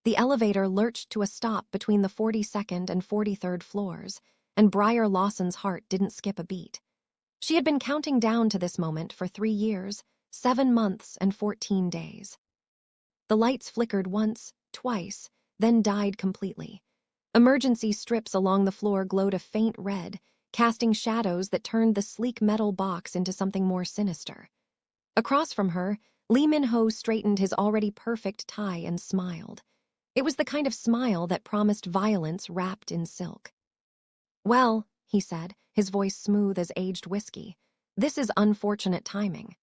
The elevator lurched to a stop between the 42nd and 43rd floors, and Briar Lawson's heart didn't skip a beat. She had been counting down to this moment for 3 years, 7 months, and 14 days. The lights flickered once, twice, then died completely. Emergency strips along the floor glowed a faint red, casting shadows that turned the sleek metal box into something more sinister. Across from her, Lee Min-ho straightened his already perfect tie and smiled. It was the kind of smile that promised violence wrapped in silk. "Well," he said, his voice smooth as aged whiskey, "this is unfortunate timing."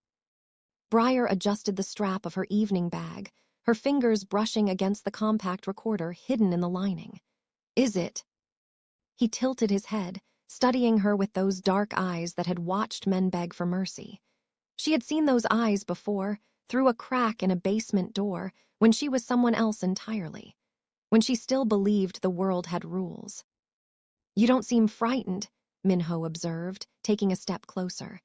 Briar adjusted the strap of her evening bag, her fingers brushing against the compact recorder hidden in the lining. "Is it?" He tilted his head, studying her with those dark eyes that had watched men beg for mercy. She had seen those eyes before, through a crack in a basement door, when she was someone else entirely, when she still believed the world had rules. "You don't seem frightened," Min-ho observed, taking a step closer.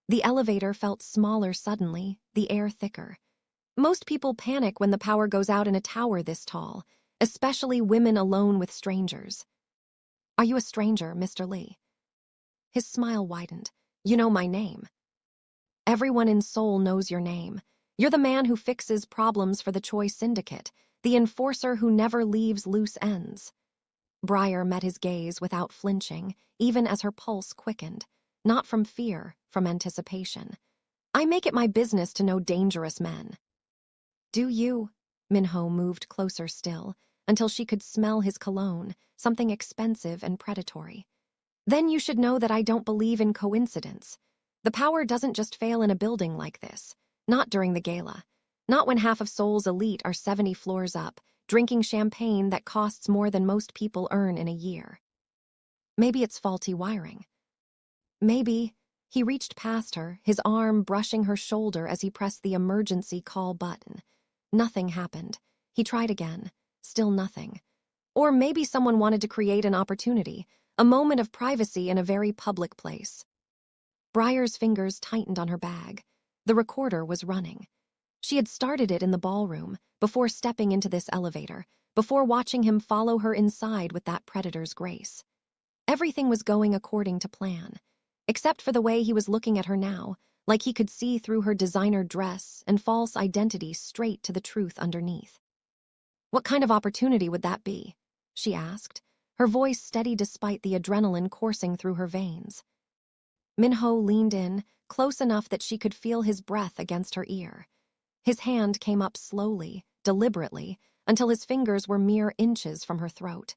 The elevator felt smaller suddenly, the air thicker. Most people panic when the power goes out in a tower this tall, especially women alone with strangers. "Are you a stranger, Mr. Lee?" His smile widened. "You know my name." "Everyone in Seoul knows your name. You're the man who fixes problems for the Choi Syndicate, the enforcer who never leaves loose ends." Briar met his gaze without flinching, even as her pulse quickened. Not from fear, from anticipation. "I make it my business to know dangerous men." "Do you?" Min-ho moved closer still, until she could smell his cologne, something expensive and predatory. "Then you should know that I don't believe in coincidence. The power doesn't just fail in a building like this. Not during the gala. Not when half of Seoul's elite are 70 floors up, drinking champagne that costs more than most people earn in a year. Maybe it's faulty wiring. Maybe." He reached past her, his arm brushing her shoulder as he pressed the emergency call button. Nothing happened. He tried again. Still nothing. Or maybe someone wanted to create an opportunity, a moment of privacy in a very public place. Briar's fingers tightened on her bag. The recorder was running. She had started it in the ballroom, before stepping into this elevator, before watching him follow her inside with that predator's grace. Everything was going according to plan, except for the way he was looking at her now, like he could see through her designer dress and false identity straight to the truth underneath. "What kind of opportunity would that be?" she asked, her voice steady despite the adrenaline coursing through her veins. Min-ho leaned in, close enough that she could feel his breath against her ear. His hand came up slowly, deliberately, until his fingers were mere inches from her throat.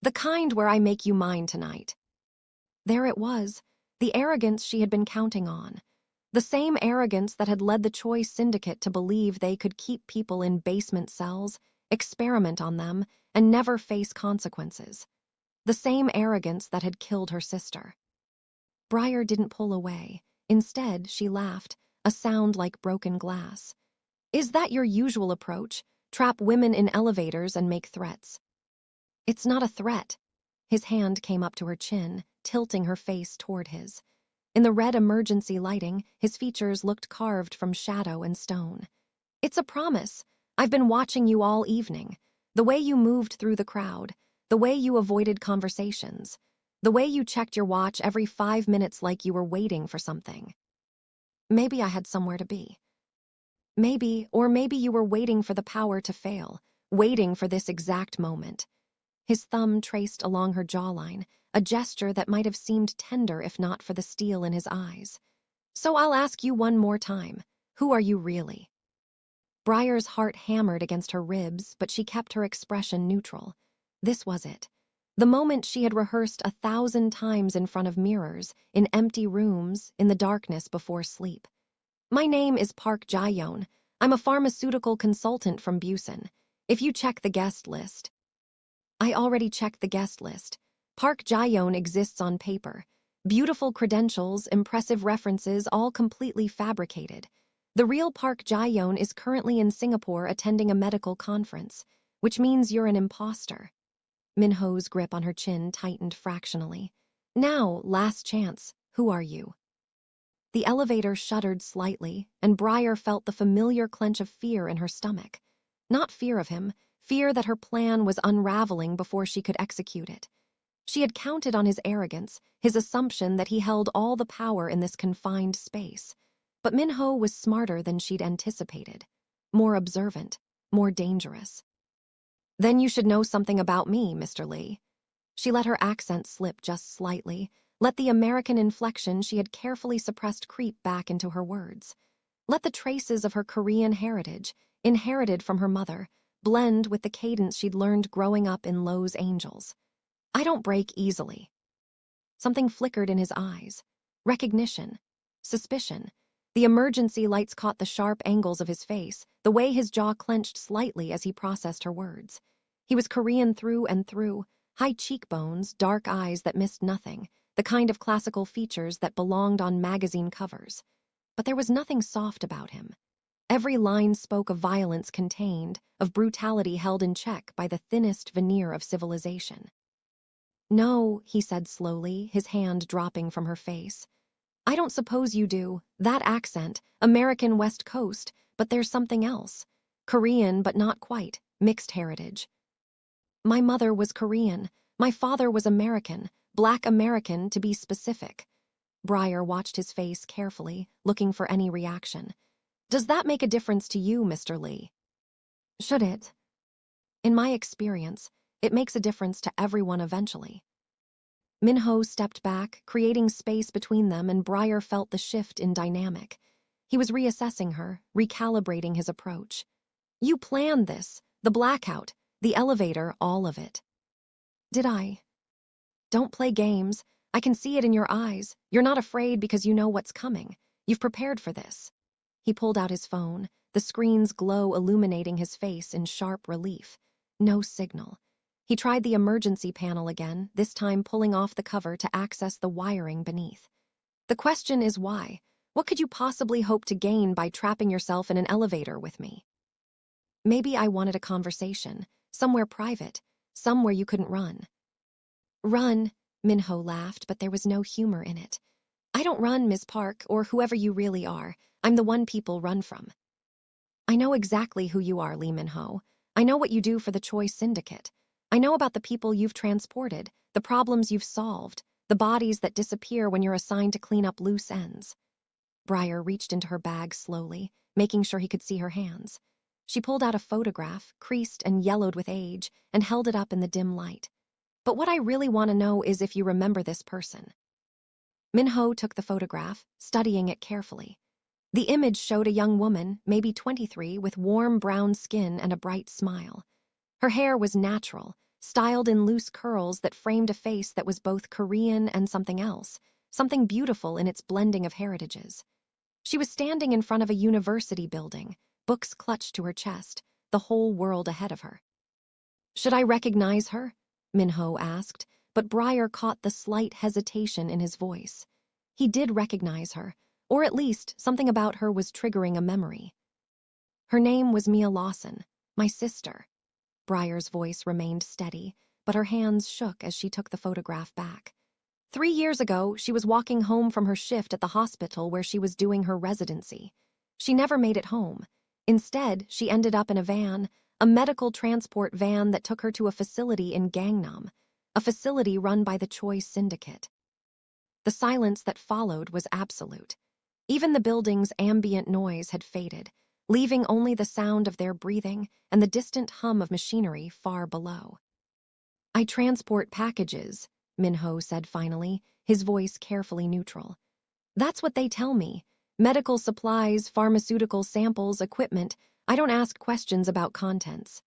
"The kind where I make you mine tonight." There it was, the arrogance she had been counting on. The same arrogance that had led the Choi Syndicate to believe they could keep people in basement cells, experiment on them, and never face consequences. The same arrogance that had killed her sister. Briar didn't pull away. Instead, she laughed, a sound like broken glass. "Is that your usual approach? Trap women in elevators and make threats?" "It's not a threat." His hand came up to her chin, tilting her face toward his. In the red emergency lighting, his features looked carved from shadow and stone. "It's a promise. I've been watching you all evening. The way you moved through the crowd, the way you avoided conversations, the way you checked your watch every 5 minutes like you were waiting for something. Maybe I had somewhere to be. Maybe, or maybe you were waiting for the power to fail, waiting for this exact moment." His thumb traced along her jawline, a gesture that might have seemed tender if not for the steel in his eyes. "So I'll ask you one more time. Who are you really?" Briar's heart hammered against her ribs, but she kept her expression neutral. This was it. The moment she had rehearsed 1,000 times in front of mirrors, in empty rooms, in the darkness before sleep. "My name is Park Jae-yeon. I'm a pharmaceutical consultant from Busan. If you check the guest list." "I already checked the guest list. Park Jae-yeon exists on paper. Beautiful credentials, impressive references, all completely fabricated. The real Park Jae-yeon is currently in Singapore attending a medical conference, which means you're an imposter." Min-ho's grip on her chin tightened fractionally. "Now, last chance. Who are you?" The elevator shuddered slightly, and Briar felt the familiar clench of fear in her stomach. Not fear of him, fear that her plan was unraveling before she could execute it. She had counted on his arrogance, his assumption that he held all the power in this confined space. But Minho was smarter than she'd anticipated, more observant, more dangerous. "Then you should know something about me, Mr. Lee." She let her accent slip just slightly, let the American inflection she had carefully suppressed creep back into her words. Let the traces of her Korean heritage, inherited from her mother, blend with the cadence she'd learned growing up in Lowe's Angels. "I don't break easily." Something flickered in his eyes. Recognition. Suspicion. The emergency lights caught the sharp angles of his face, the way his jaw clenched slightly as he processed her words. He was Korean through and through, high cheekbones, dark eyes that missed nothing, the kind of classical features that belonged on magazine covers. But there was nothing soft about him. Every line spoke of violence contained, of brutality held in check by the thinnest veneer of civilization. "No," he said slowly, his hand dropping from her face. "I don't suppose you do. That accent, American West Coast, but there's something else. Korean, but not quite, mixed heritage. My mother was Korean. My father was American, Black American to be specific." Briar watched his face carefully, looking for any reaction. "Does that make a difference to you, Mr. Lee?" "Should it?" "In my experience, it makes a difference to everyone eventually." Minho stepped back, creating space between them, and Briar felt the shift in dynamic. He was reassessing her, recalibrating his approach. "You planned this, the blackout, the elevator, all of it." "Did I?" "Don't play games. I can see it in your eyes. You're not afraid because you know what's coming. You've prepared for this." He pulled out his phone, the screen's glow illuminating his face in sharp relief. No signal. He tried the emergency panel again, this time pulling off the cover to access the wiring beneath. "The question is why? What could you possibly hope to gain by trapping yourself in an elevator with me?" "Maybe I wanted a conversation, somewhere private, somewhere you couldn't run." "Run," Minho laughed, but there was no humor in it. "I don't run, Ms. Park, or whoever you really are. I'm the one people run from." "I know exactly who you are, Lee Minho. I know what you do for the Choi Syndicate. I know about the people you've transported, the problems you've solved, the bodies that disappear when you're assigned to clean up loose ends." Briar reached into her bag slowly, making sure he could see her hands. She pulled out a photograph, creased and yellowed with age, and held it up in the dim light. "But what I really want to know is if you remember this person." Minho took the photograph, studying it carefully. The image showed a young woman, maybe 23, with warm brown skin and a bright smile. Her hair was natural, styled in loose curls that framed a face that was both Korean and something else, something beautiful in its blending of heritages. She was standing in front of a university building, books clutched to her chest, the whole world ahead of her. "Should I recognize her?" Minho asked, but Briar caught the slight hesitation in his voice. He did recognize her, or at least something about her was triggering a memory. "Her name was Mia Lawson, my sister." Briar's voice remained steady, but her hands shook as she took the photograph back. 3 years ago, she was walking home from her shift at the hospital where she was doing her residency. She never made it home. Instead, she ended up in a van, a medical transport van that took her to a facility in Gangnam, a facility run by the Choi Syndicate. The silence that followed was absolute. Even the building's ambient noise had faded, leaving only the sound of their breathing and the distant hum of machinery far below. "I transport packages," Minho said finally, his voice carefully neutral. "That's what they tell me. Medical supplies, pharmaceutical samples, equipment. I don't ask questions about contents."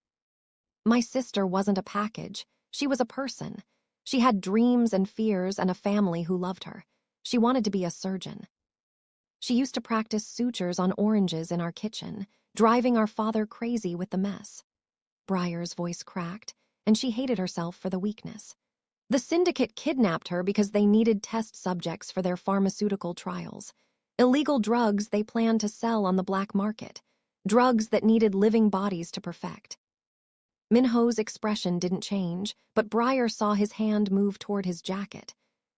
"My sister wasn't a package. She was a person. She had dreams and fears and a family who loved her. She wanted to be a surgeon. She used to practice sutures on oranges in our kitchen, driving our father crazy with the mess." Briar's voice cracked, and she hated herself for the weakness. "The syndicate kidnapped her because they needed test subjects for their pharmaceutical trials. Illegal drugs they planned to sell on the black market. Drugs that needed living bodies to perfect." Minho's expression didn't change, but Briar saw his hand move toward his jacket.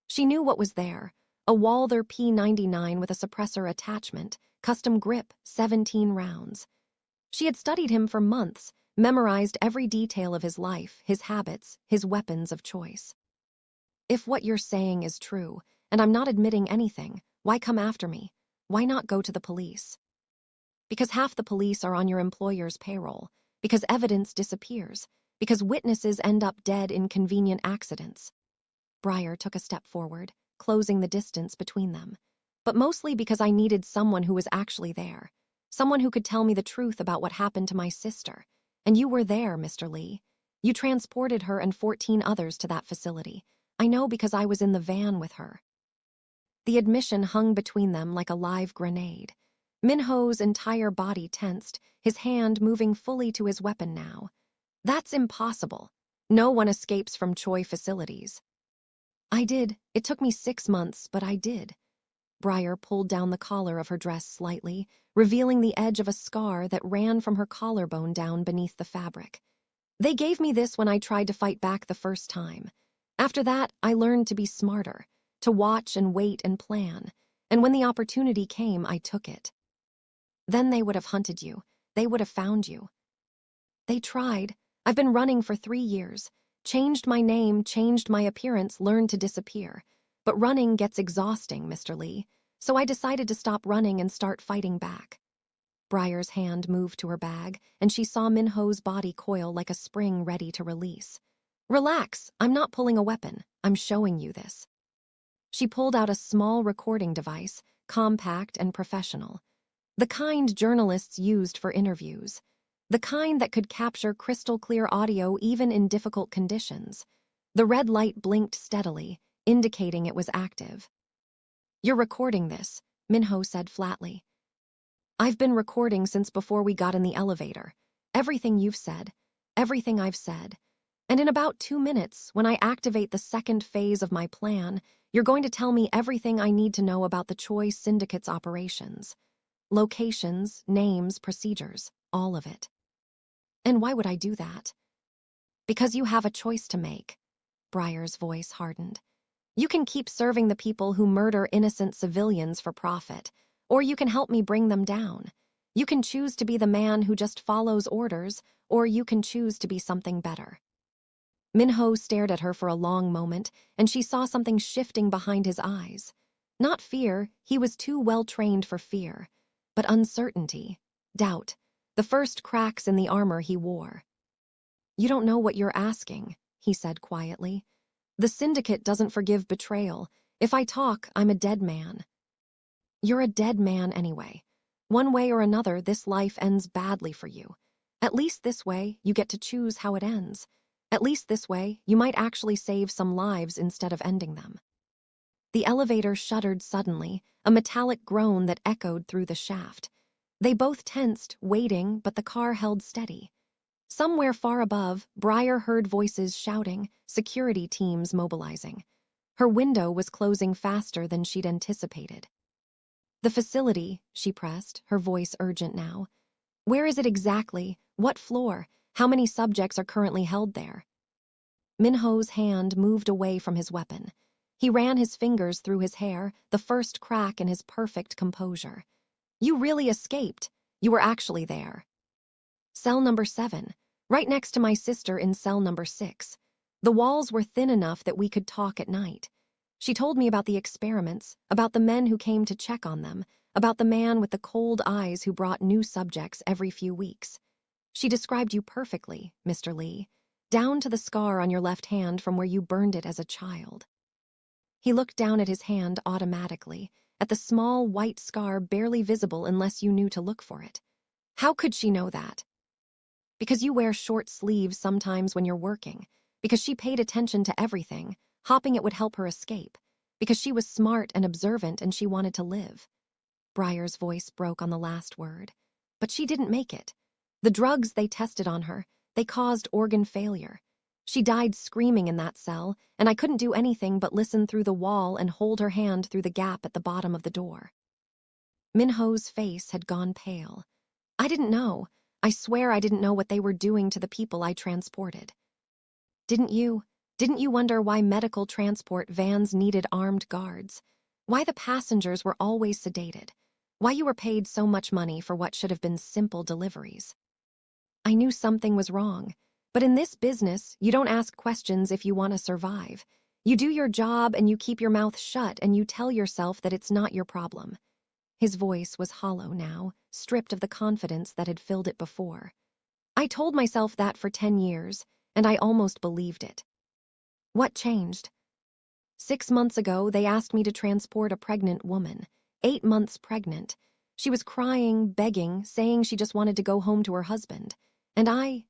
She knew what was there. A Walther P99 with a suppressor attachment, custom grip, 17 rounds. She had studied him for months, memorized every detail of his life, his habits, his weapons of choice. If what you're saying is true, and I'm not admitting anything, why come after me? Why not go to the police? Because half the police are on your employer's payroll, because evidence disappears, because witnesses end up dead in convenient accidents. Briar took a step forward, closing the distance between them. But mostly because I needed someone who was actually there. Someone who could tell me the truth about what happened to my sister. And you were there, Mr. Lee. You transported her and 14 others to that facility. I know because I was in the van with her. The admission hung between them like a live grenade. Minho's entire body tensed, his hand moving fully to his weapon now. That's impossible. No one escapes from Choi facilities. I did. It took me 6 months, but I did. Briar pulled down the collar of her dress slightly, revealing the edge of a scar that ran from her collarbone down beneath the fabric. They gave me this when I tried to fight back the first time. After that, I learned to be smarter, to watch and wait and plan, and when the opportunity came, I took it. Then they would have hunted you. They would have found you. They tried. I've been running for 3 years. Changed my name, changed my appearance, learned to disappear. But running gets exhausting, Mr. Lee, so I decided to stop running and start fighting back. Briar's hand moved to her bag, and she saw Minho's body coil like a spring ready to release. Relax, I'm not pulling a weapon. I'm showing you this. She pulled out a small recording device, compact and professional. The kind journalists used for interviews. The kind that could capture crystal-clear audio even in difficult conditions. The red light blinked steadily, indicating it was active. You're recording this, Minho said flatly. I've been recording since before we got in the elevator. Everything you've said, everything I've said. And in about 2 minutes, when I activate the second phase of my plan, you're going to tell me everything I need to know about the Choi Syndicate's operations. Locations, names, procedures, all of it. And why would I do that? Because you have a choice to make. Briar's voice hardened. You can keep serving the people who murder innocent civilians for profit, or you can help me bring them down. You can choose to be the man who just follows orders, or you can choose to be something better. Minho stared at her for a long moment, and she saw something shifting behind his eyes. Not fear, he was too well trained for fear, but uncertainty, doubt, the first cracks in the armor he wore. You don't know what you're asking, he said quietly. The syndicate doesn't forgive betrayal. If I talk, I'm a dead man. You're a dead man anyway. One way or another, this life ends badly for you. At least this way, you get to choose how it ends. At least this way, you might actually save some lives instead of ending them. The elevator shuddered suddenly, a metallic groan that echoed through the shaft. They both tensed, waiting, but the car held steady. Somewhere far above, Briar heard voices shouting, security teams mobilizing. Her window was closing faster than she'd anticipated. The facility, she pressed, her voice urgent now. Where is it exactly? What floor? How many subjects are currently held there? Minho's hand moved away from his weapon. He ran his fingers through his hair, the first crack in his perfect composure. You really escaped. You were actually there. Cell number 7, right next to my sister in cell number 6. The walls were thin enough that we could talk at night. She told me about the experiments, about the men who came to check on them, about the man with the cold eyes who brought new subjects every few weeks. She described you perfectly, Mr. Lee, down to the scar on your left hand from where you burned it as a child. He looked down at his hand automatically, at the small white scar barely visible unless you knew to look for it. How could she know that? Because you wear short sleeves sometimes when you're working, because she paid attention to everything, hopping it would help her escape, because she was smart and observant and she wanted to live. Briar's voice broke on the last word. But she didn't make it. The drugs they tested on her, they caused organ failure. She died screaming in that cell, and I couldn't do anything but listen through the wall and hold her hand through the gap at the bottom of the door. Minho's face had gone pale. I didn't know. I swear I didn't know what they were doing to the people I transported. Didn't you? Didn't you wonder why medical transport vans needed armed guards? Why the passengers were always sedated? Why you were paid so much money for what should have been simple deliveries? I knew something was wrong. But in this business, you don't ask questions if you want to survive. You do your job and you keep your mouth shut and you tell yourself that it's not your problem. His voice was hollow now, stripped of the confidence that had filled it before. I told myself that for 10 years, and I almost believed it. What changed? 6 months ago, they asked me to transport a pregnant woman, 8 months pregnant. She was crying, begging, saying she just wanted to go home to her husband. And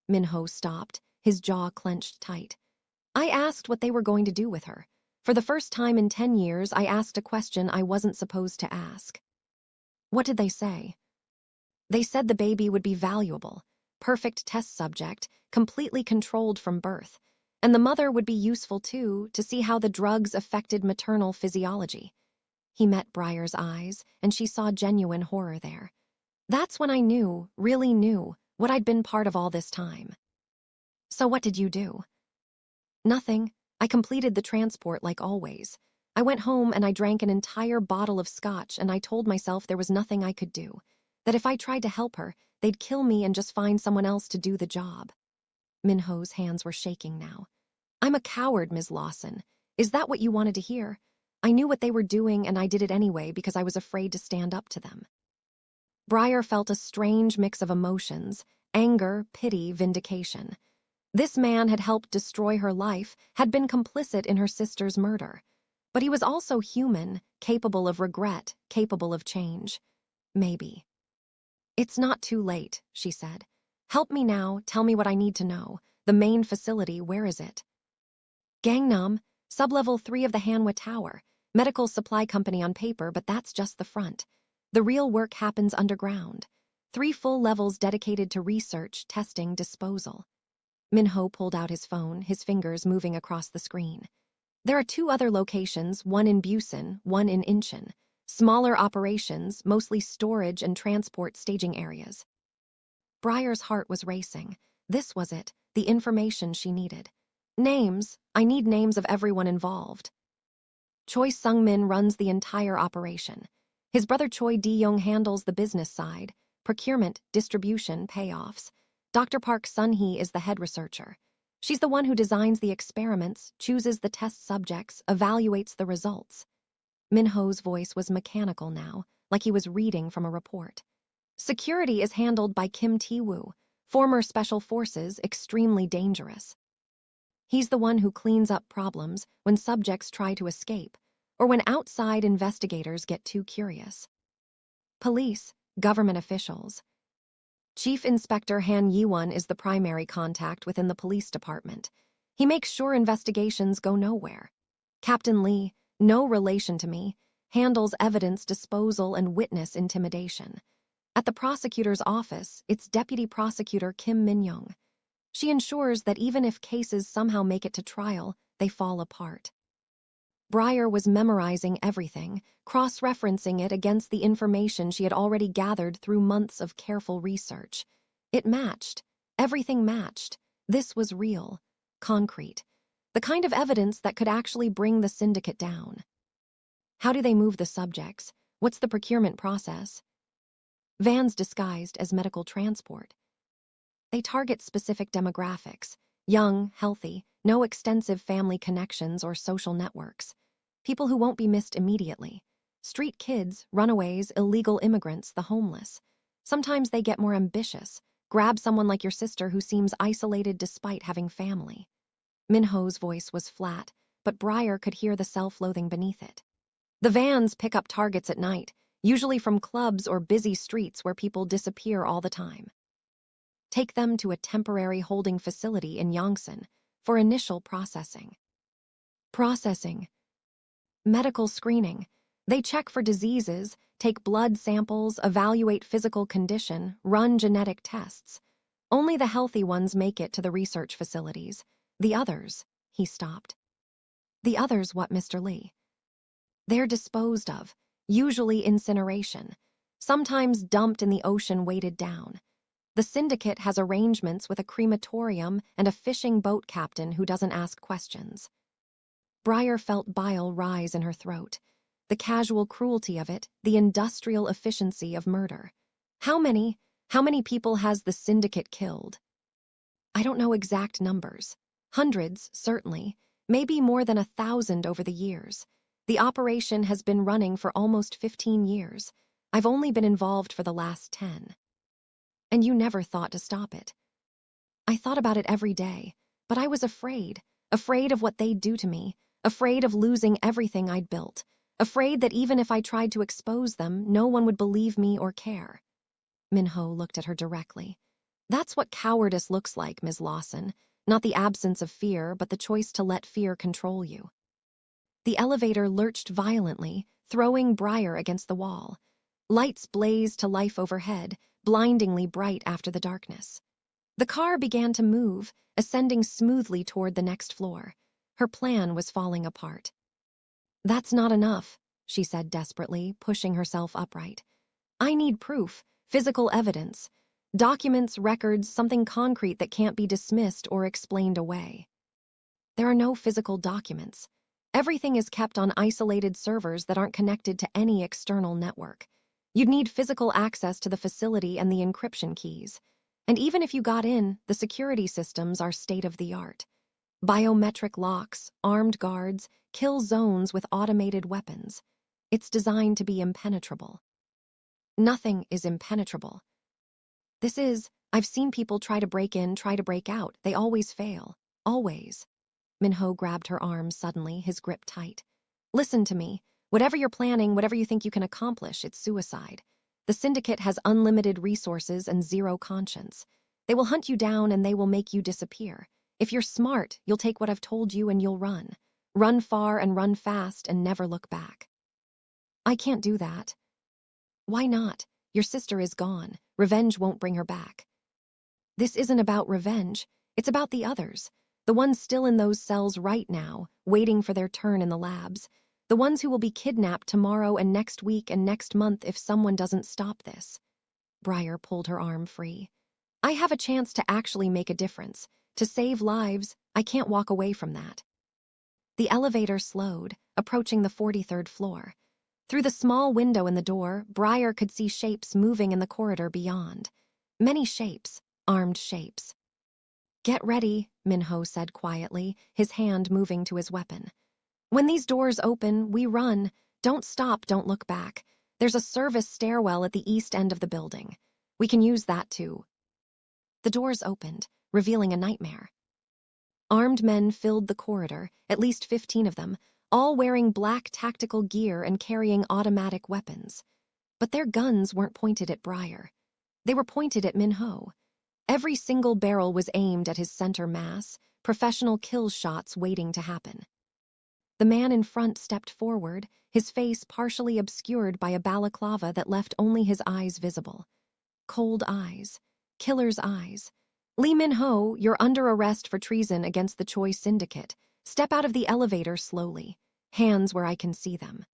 Minho stopped, his jaw clenched tight. I asked what they were going to do with her. For the first time in 10 years, I asked a question I wasn't supposed to ask. What did they say? They said the baby would be valuable, perfect test subject, completely controlled from birth. And the mother would be useful too, to see how the drugs affected maternal physiology. He met Briar's eyes, and she saw genuine horror there. That's when I knew, really knew, what I'd been part of all this time. So what did you do? Nothing. I completed the transport like always. I went home and I drank an entire bottle of scotch and I told myself there was nothing I could do. That if I tried to help her, they'd kill me and just find someone else to do the job. Minho's hands were shaking now. I'm a coward, Ms. Lawson. Is that what you wanted to hear? I knew what they were doing and I did it anyway because I was afraid to stand up to them. Briar felt a strange mix of emotions, anger, pity, vindication. This man had helped destroy her life, had been complicit in her sister's murder. But he was also human, capable of regret, capable of change. Maybe. It's not too late, she said. Help me now, tell me what I need to know. The main facility, where is it? Gangnam, sublevel 3 of the Hanwha Tower. Medical supply company on paper, but that's just the front. The real work happens underground. 3 full levels dedicated to research, testing, disposal. Minho pulled out his phone, his fingers moving across the screen. There are 2 other locations, one in Busan, one in Incheon. Smaller operations, mostly storage and transport staging areas. Briar's heart was racing. This was it, the information she needed. Names. I need names of everyone involved. Choi Sung-min runs the entire operation. His brother Choi D-young handles the business side, procurement, distribution, payoffs. Dr. Park Sun-hee is the head researcher. She's the one who designs the experiments, chooses the test subjects, evaluates the results. Minho's voice was mechanical now, like he was reading from a report. Security is handled by Kim Ti-woo, former Special Forces, extremely dangerous. He's the one who cleans up problems when subjects try to escape, or when outside investigators get too curious. Police, government officials. Chief Inspector Han Yi-won is the primary contact within the police department. He makes sure investigations go nowhere. Captain Lee, no relation to me, handles evidence disposal and witness intimidation. At the prosecutor's office, it's Deputy Prosecutor Kim Min-young. She ensures that even if cases somehow make it to trial, they fall apart. Briar was memorizing everything, cross-referencing it against the information she had already gathered through months of careful research. It matched. Everything matched. This was real, concrete, the kind of evidence that could actually bring the syndicate down. How do they move the subjects? What's the procurement process? Vans disguised as medical transport. They target specific demographics, young, healthy, no extensive family connections or social networks. People who won't be missed immediately. Street kids, runaways, illegal immigrants, the homeless. Sometimes they get more ambitious. Grab someone like your sister who seems isolated despite having family. Minho's voice was flat, but Briar could hear the self-loathing beneath it. The vans pick up targets at night, usually from clubs or busy streets where people disappear all the time. Take them to a temporary holding facility in Yongsan for initial processing. Processing. Medical screening. They check for diseases, take blood samples, evaluate physical condition, run genetic tests. Only the healthy ones make it to the research facilities. The others, he stopped. The others what, Mr. Lee? They're disposed of, usually incineration, sometimes dumped in the ocean weighted down. The syndicate has arrangements with a crematorium and a fishing boat captain who doesn't ask questions. Briar felt bile rise in her throat. The casual cruelty of it, the industrial efficiency of murder. How many? How many people has the syndicate killed? I don't know exact numbers. Hundreds, certainly. Maybe more than 1,000 over the years. The operation has been running for almost 15 years. I've only been involved for the last 10. And you never thought to stop it. I thought about it every day, but I was afraid. Afraid of what they'd do to me. Afraid of losing everything I'd built. Afraid that even if I tried to expose them, no one would believe me or care. Minho looked at her directly. That's what cowardice looks like, Ms. Lawson. Not the absence of fear, but the choice to let fear control you. The elevator lurched violently, throwing Briar against the wall. Lights blazed to life overhead, blindingly bright after the darkness. The car began to move, ascending smoothly toward the next floor. Her plan was falling apart. That's not enough, she said desperately, pushing herself upright. I need proof, physical evidence. Documents, records, something concrete that can't be dismissed or explained away. There are no physical documents. Everything is kept on isolated servers that aren't connected to any external network. You'd need physical access to the facility and the encryption keys. And even if you got in, the security systems are state-of-the-art. Biometric locks, armed guards, kill zones with automated weapons. It's designed to be impenetrable. Nothing is impenetrable. I've seen people try to break in, try to break out. They always fail. Always. Minho grabbed her arm suddenly, his grip tight. Listen to me. Whatever you're planning, whatever you think you can accomplish, it's suicide. The syndicate has unlimited resources and zero conscience. They will hunt you down and they will make you disappear. If you're smart, you'll take what I've told you and you'll run. Run far and run fast and never look back. I can't do that. Why not? Your sister is gone. Revenge won't bring her back. This isn't about revenge. It's about the others. The ones still in those cells right now, waiting for their turn in the labs. The ones who will be kidnapped tomorrow and next week and next month if someone doesn't stop this. Briar pulled her arm free. I have a chance to actually make a difference. To save lives, I can't walk away from that. The elevator slowed, approaching the 43rd floor. Through the small window in the door, Briar could see shapes moving in the corridor beyond. Many shapes, armed shapes. Get ready, Minho said quietly, his hand moving to his weapon. When these doors open, we run. Don't stop, don't look back. There's a service stairwell at the east end of the building. We can use that too. The doors opened, revealing a nightmare. Armed men filled the corridor, at least 15 of them, all wearing black tactical gear and carrying automatic weapons. But their guns weren't pointed at Briar. They were pointed at Minho. Every single barrel was aimed at his center mass, professional kill shots waiting to happen. The man in front stepped forward, his face partially obscured by a balaclava that left only his eyes visible. Cold eyes. Killer's eyes. Lee Minho, you're under arrest for treason against the Choi Syndicate. Step out of the elevator slowly. Hands where I can see them.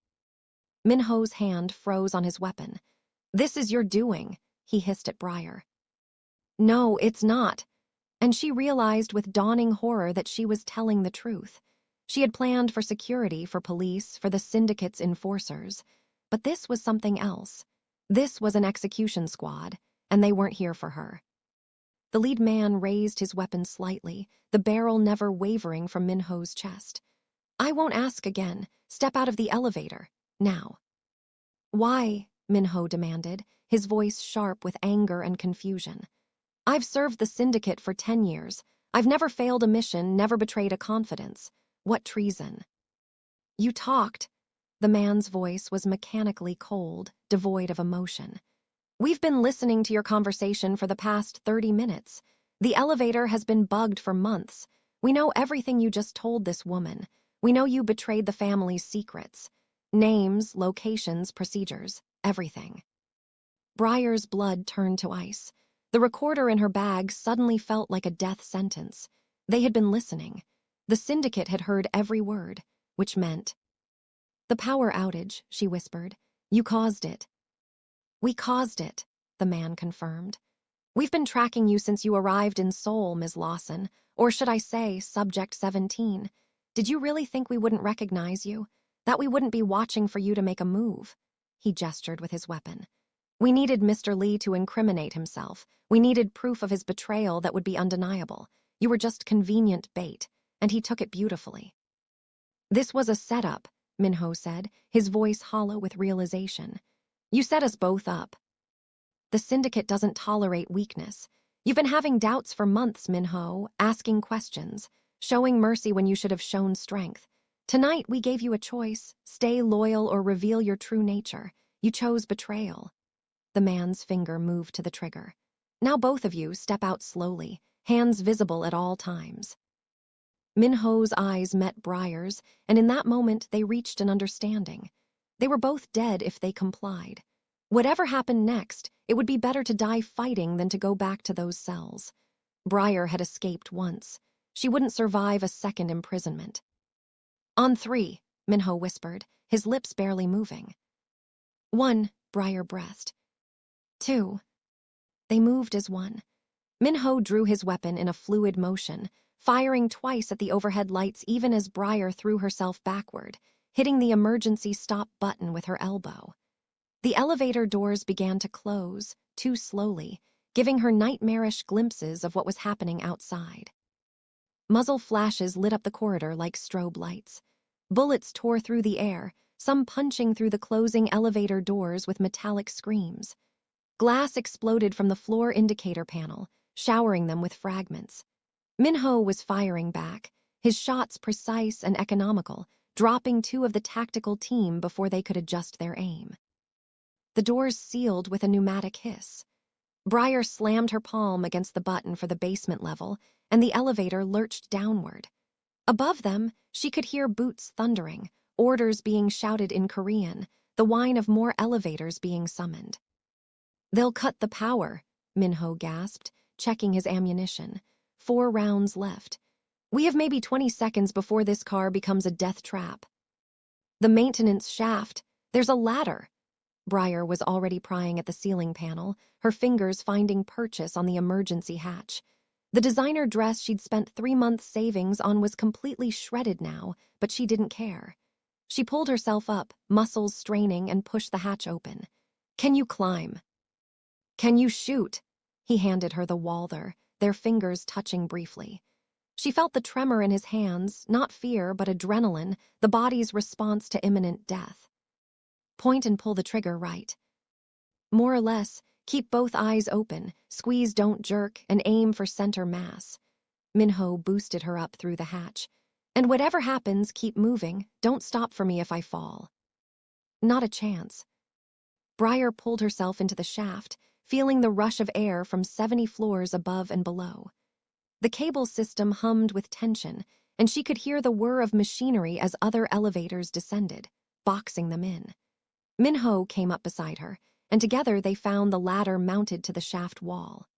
Minho's hand froze on his weapon. This is your doing, he hissed at Briar. No, it's not. And she realized with dawning horror that she was telling the truth. She had planned for security, for police, for the syndicate's enforcers. But this was something else. This was an execution squad, and they weren't here for her. The lead man raised his weapon slightly, the barrel never wavering from Minho's chest. I won't ask again. Step out of the elevator. Now. Why? Minho demanded, his voice sharp with anger and confusion. I've served the syndicate for 10 years. I've never failed a mission, never betrayed a confidence. What treason? You talked. The man's voice was mechanically cold, devoid of emotion. We've been listening to your conversation for the past 30 minutes. The elevator has been bugged for months. We know everything you just told this woman. We know you betrayed the family's secrets. Names, locations, procedures, everything. Briar's blood turned to ice. The recorder in her bag suddenly felt like a death sentence. They had been listening. The syndicate had heard every word, which meant... The power outage, she whispered. You caused it. We caused it, the man confirmed. We've been tracking you since you arrived in Seoul, Ms. Lawson, or should I say, Subject 17. Did you really think we wouldn't recognize you? That we wouldn't be watching for you to make a move? He gestured with his weapon. We needed Mr. Lee to incriminate himself. We needed proof of his betrayal that would be undeniable. You were just convenient bait, and he took it beautifully. This was a setup, Minho said, his voice hollow with realization. You set us both up. The syndicate doesn't tolerate weakness. You've been having doubts for months, Minho, asking questions, showing mercy when you should have shown strength. Tonight, we gave you a choice, stay loyal or reveal your true nature. You chose betrayal. The man's finger moved to the trigger. Now both of you step out slowly, hands visible at all times. Minho's eyes met Briar's, and in that moment they reached an understanding. They were both dead if they complied. Whatever happened next, it would be better to die fighting than to go back to those cells. Briar had escaped once. She wouldn't survive a second imprisonment. On 3, Minho whispered, his lips barely moving. 1, Briar breathed. 2. They moved as one. Minho drew his weapon in a fluid motion, firing twice at the overhead lights even as Briar threw herself backward, hitting the emergency stop button with her elbow. The elevator doors began to close, too slowly, giving her nightmarish glimpses of what was happening outside. Muzzle flashes lit up the corridor like strobe lights. Bullets tore through the air, some punching through the closing elevator doors with metallic screams. Glass exploded from the floor indicator panel, showering them with fragments. Minho was firing back, his shots precise and economical, dropping 2 of the tactical team before they could adjust their aim. The doors sealed with a pneumatic hiss. Briar slammed her palm against the button for the basement level, and the elevator lurched downward. Above them, she could hear boots thundering, orders being shouted in Korean, the whine of more elevators being summoned. They'll cut the power, Minho gasped, checking his ammunition. 4 rounds left. We have maybe 20 seconds before this car becomes a death trap. The maintenance shaft. There's a ladder. Briar was already prying at the ceiling panel, her fingers finding purchase on the emergency hatch. The designer dress she'd spent 3 months' savings on was completely shredded now, but she didn't care. She pulled herself up, muscles straining, and pushed the hatch open. Can you climb? Can you shoot? He handed her the Walther, their fingers touching briefly. She felt the tremor in his hands, not fear but adrenaline, the body's response to imminent death. Point and pull the trigger right. More or less, keep both eyes open, squeeze don't jerk, and aim for center mass. Minho boosted her up through the hatch. And whatever happens, keep moving, don't stop for me if I fall. Not a chance. Briar pulled herself into the shaft, feeling the rush of air from 70 floors above and below. The cable system hummed with tension, and she could hear the whir of machinery as other elevators descended, boxing them in. Minho came up beside her, and together they found the ladder mounted to the shaft wall.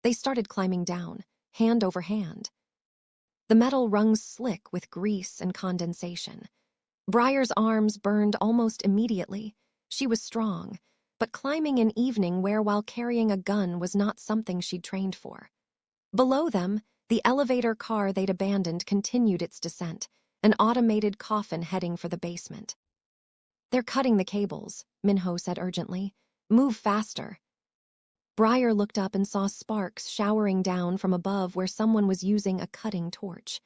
They started climbing down, hand over hand. The metal rungs slick with grease and condensation. Briar's arms burned almost immediately. She was strong, but climbing in evening wear while carrying a gun was not something she'd trained for. Below them, the elevator car they'd abandoned continued its descent, an automated coffin heading for the basement. They're cutting the cables, Minho said urgently. Move faster. Briar looked up and saw sparks showering down from above where someone was using a cutting torch.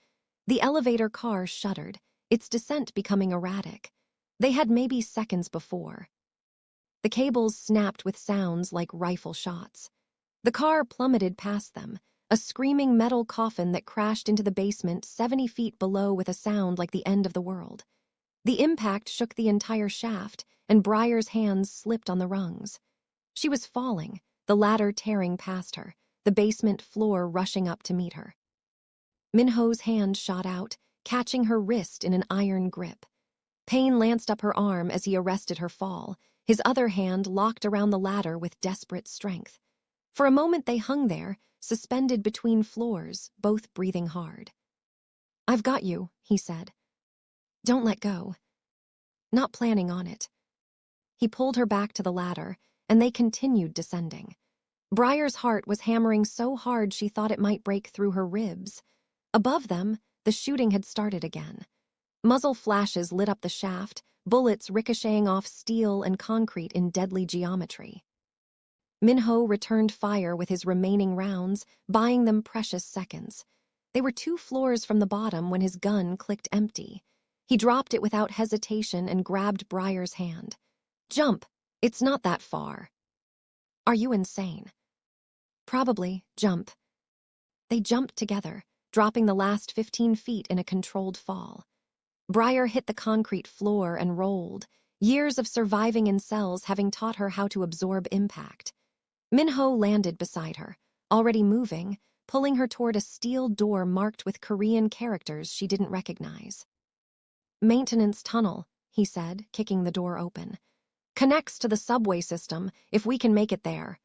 The elevator car shuddered, its descent becoming erratic. They had maybe seconds before. The cables snapped with sounds like rifle shots. The car plummeted past them, a screaming metal coffin that crashed into the basement 70 feet below with a sound like the end of the world. The impact shook the entire shaft, and Briar's hands slipped on the rungs. She was falling, the ladder tearing past her, the basement floor rushing up to meet her. Minho's hand shot out, catching her wrist in an iron grip. Pain lanced up her arm as he arrested her fall, his other hand locked around the ladder with desperate strength. For a moment they hung there, suspended between floors, both breathing hard. I've got you, he said. Don't let go. Not planning on it. He pulled her back to the ladder, and they continued descending. Briar's heart was hammering so hard she thought it might break through her ribs. Above them, the shooting had started again. Muzzle flashes lit up the shaft, bullets ricocheting off steel and concrete in deadly geometry. Minho returned fire with his remaining rounds, buying them precious seconds. They were 2 floors from the bottom when his gun clicked empty. He dropped it without hesitation and grabbed Briar's hand. "Jump! It's not that far." "Are you insane?" "Probably. Jump." They jumped together, dropping the last 15 feet in a controlled fall. Briar hit the concrete floor and rolled, years of surviving in cells having taught her how to absorb impact. Minho landed beside her, already moving, pulling her toward a steel door marked with Korean characters she didn't recognize. "Maintenance tunnel," he said, kicking the door open. "Connects to the subway system, if we can make it there."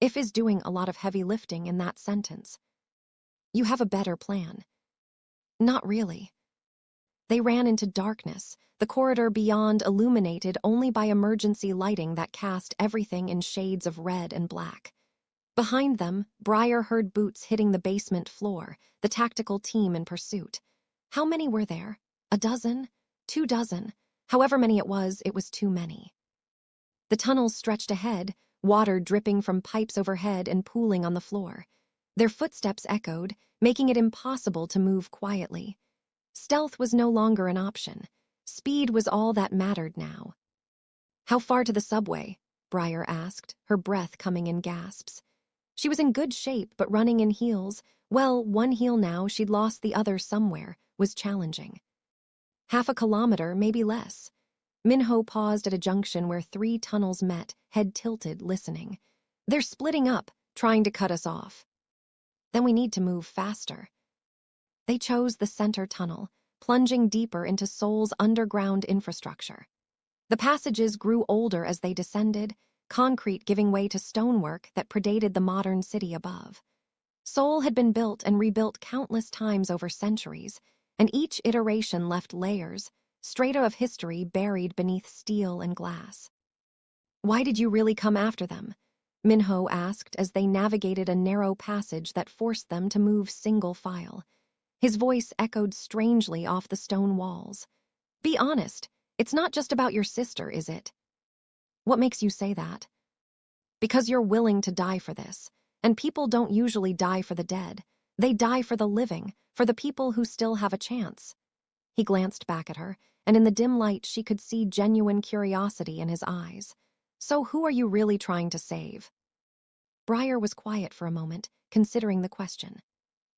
If is doing a lot of heavy lifting in that sentence. "You have a better plan." "Not really." They ran into darkness, the corridor beyond illuminated only by emergency lighting that cast everything in shades of red and black. Behind them, Briar heard boots hitting the basement floor, the tactical team in pursuit. How many were there? 1 dozen? 2 dozen? However many it was too many. The tunnels stretched ahead, water dripping from pipes overhead and pooling on the floor. Their footsteps echoed, making it impossible to move quietly. Stealth was no longer an option. Speed was all that mattered now. "How far to the subway?" Briar asked, her breath coming in gasps. She was in good shape, but running in heels, well, one heel now, she'd lost the other somewhere, was challenging. "Half a kilometer, maybe less." Minho paused at a junction where 3 tunnels met, head tilted, listening. "They're splitting up, trying to cut us off." "Then we need to move faster." They chose the center tunnel, plunging deeper into Seoul's underground infrastructure. The passages grew older as they descended, concrete giving way to stonework that predated the modern city above. Seoul had been built and rebuilt countless times over centuries, and each iteration left layers, strata of history buried beneath steel and glass. "Why did you really come after them?" Minho asked as they navigated a narrow passage that forced them to move single file. His voice echoed strangely off the stone walls. "Be honest, it's not just about your sister, is it?" "What makes you say that?" "Because you're willing to die for this, and people don't usually die for the dead. They die for the living, for the people who still have a chance." He glanced back at her, and in the dim light she could see genuine curiosity in his eyes. "So who are you really trying to save?" Briar was quiet for a moment, considering the question.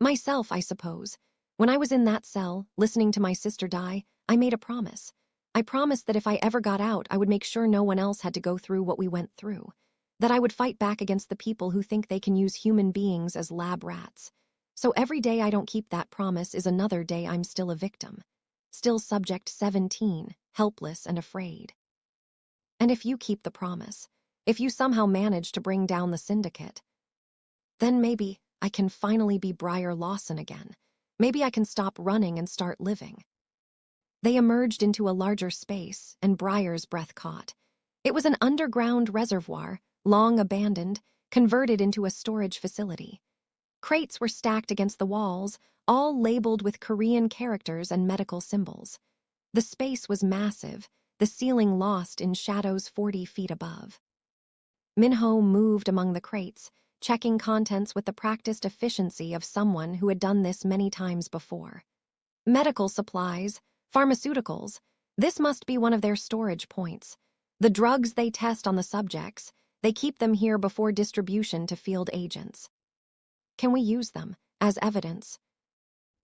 "Myself, I suppose. When I was in that cell, listening to my sister die, I made a promise. I promised that if I ever got out, I would make sure no one else had to go through what we went through. That I would fight back against the people who think they can use human beings as lab rats. So every day I don't keep that promise is another day I'm still a victim. Still subject 17, helpless and afraid. And if you keep the promise, if you somehow manage to bring down the syndicate, then maybe I can finally be Briar Lawson again. Maybe I can stop running and start living." They emerged into a larger space, and Briar's breath caught. It was an underground reservoir, long abandoned, converted into a storage facility. Crates were stacked against the walls, all labeled with Korean characters and medical symbols. The space was massive, the ceiling lost in shadows 40 feet above. Minho moved among the crates, checking contents with the practiced efficiency of someone who had done this many times before. Medical supplies, pharmaceuticals, this must be one of their storage points. The drugs they test on the subjects, they keep them here before distribution to field agents. "Can we use them as evidence?"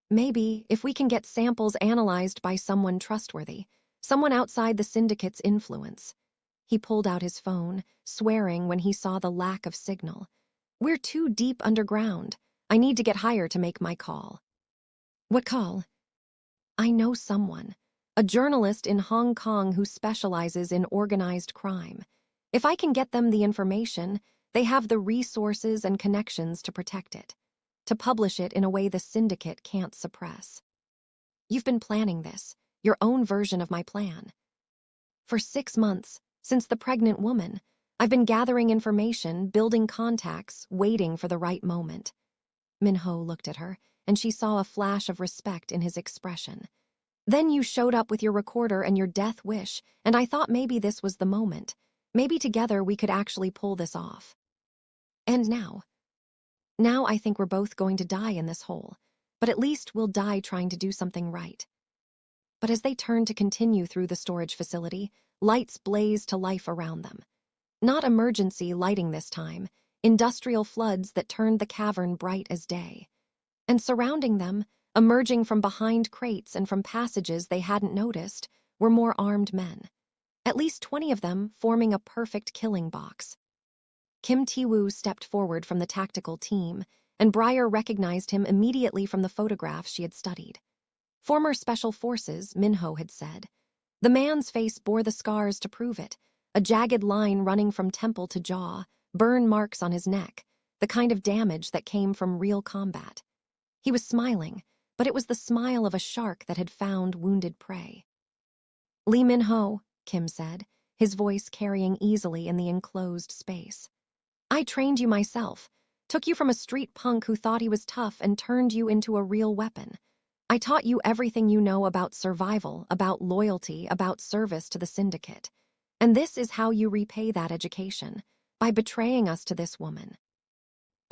"Maybe, if we can get samples analyzed by someone trustworthy, someone outside the syndicate's influence." He pulled out his phone, swearing when he saw the lack of signal. "We're too deep underground. I need to get higher to make my call." "What call?" "I know someone. A journalist in Hong Kong who specializes in organized crime. If I can get them the information, they have the resources and connections to protect it, to publish it in a way the syndicate can't suppress." "You've been planning this, your own version of my plan." "For 6 months, since the pregnant woman, I've been gathering information, building contacts, waiting for the right moment." Minho looked at her, and she saw a flash of respect in his expression. "Then you showed up with your recorder and your death wish, and I thought maybe this was the moment. Maybe together we could actually pull this off." And now? Now I think we're both going to die in this hole, but at least we'll die trying to do something right. But as they turned to continue through the storage facility, lights blazed to life around them. Not emergency lighting this time, industrial floods that turned the cavern bright as day. And surrounding them, emerging from behind crates and from passages they hadn't noticed, were more armed men. At least 20 of them forming a perfect killing box. Kim Ti-woo stepped forward from the tactical team, and Briar recognized him immediately from the photographs she had studied. Former Special Forces, Minho had said. The man's face bore the scars to prove it, a jagged line running from temple to jaw, burn marks on his neck, the kind of damage that came from real combat. He was smiling, but it was the smile of a shark that had found wounded prey. Lee Min-ho, Kim said, his voice carrying easily in the enclosed space. I trained you myself, took you from a street punk who thought he was tough and turned you into a real weapon. I taught you everything you know about survival, about loyalty, about service to the syndicate. And this is how you repay that education, by betraying us to this woman.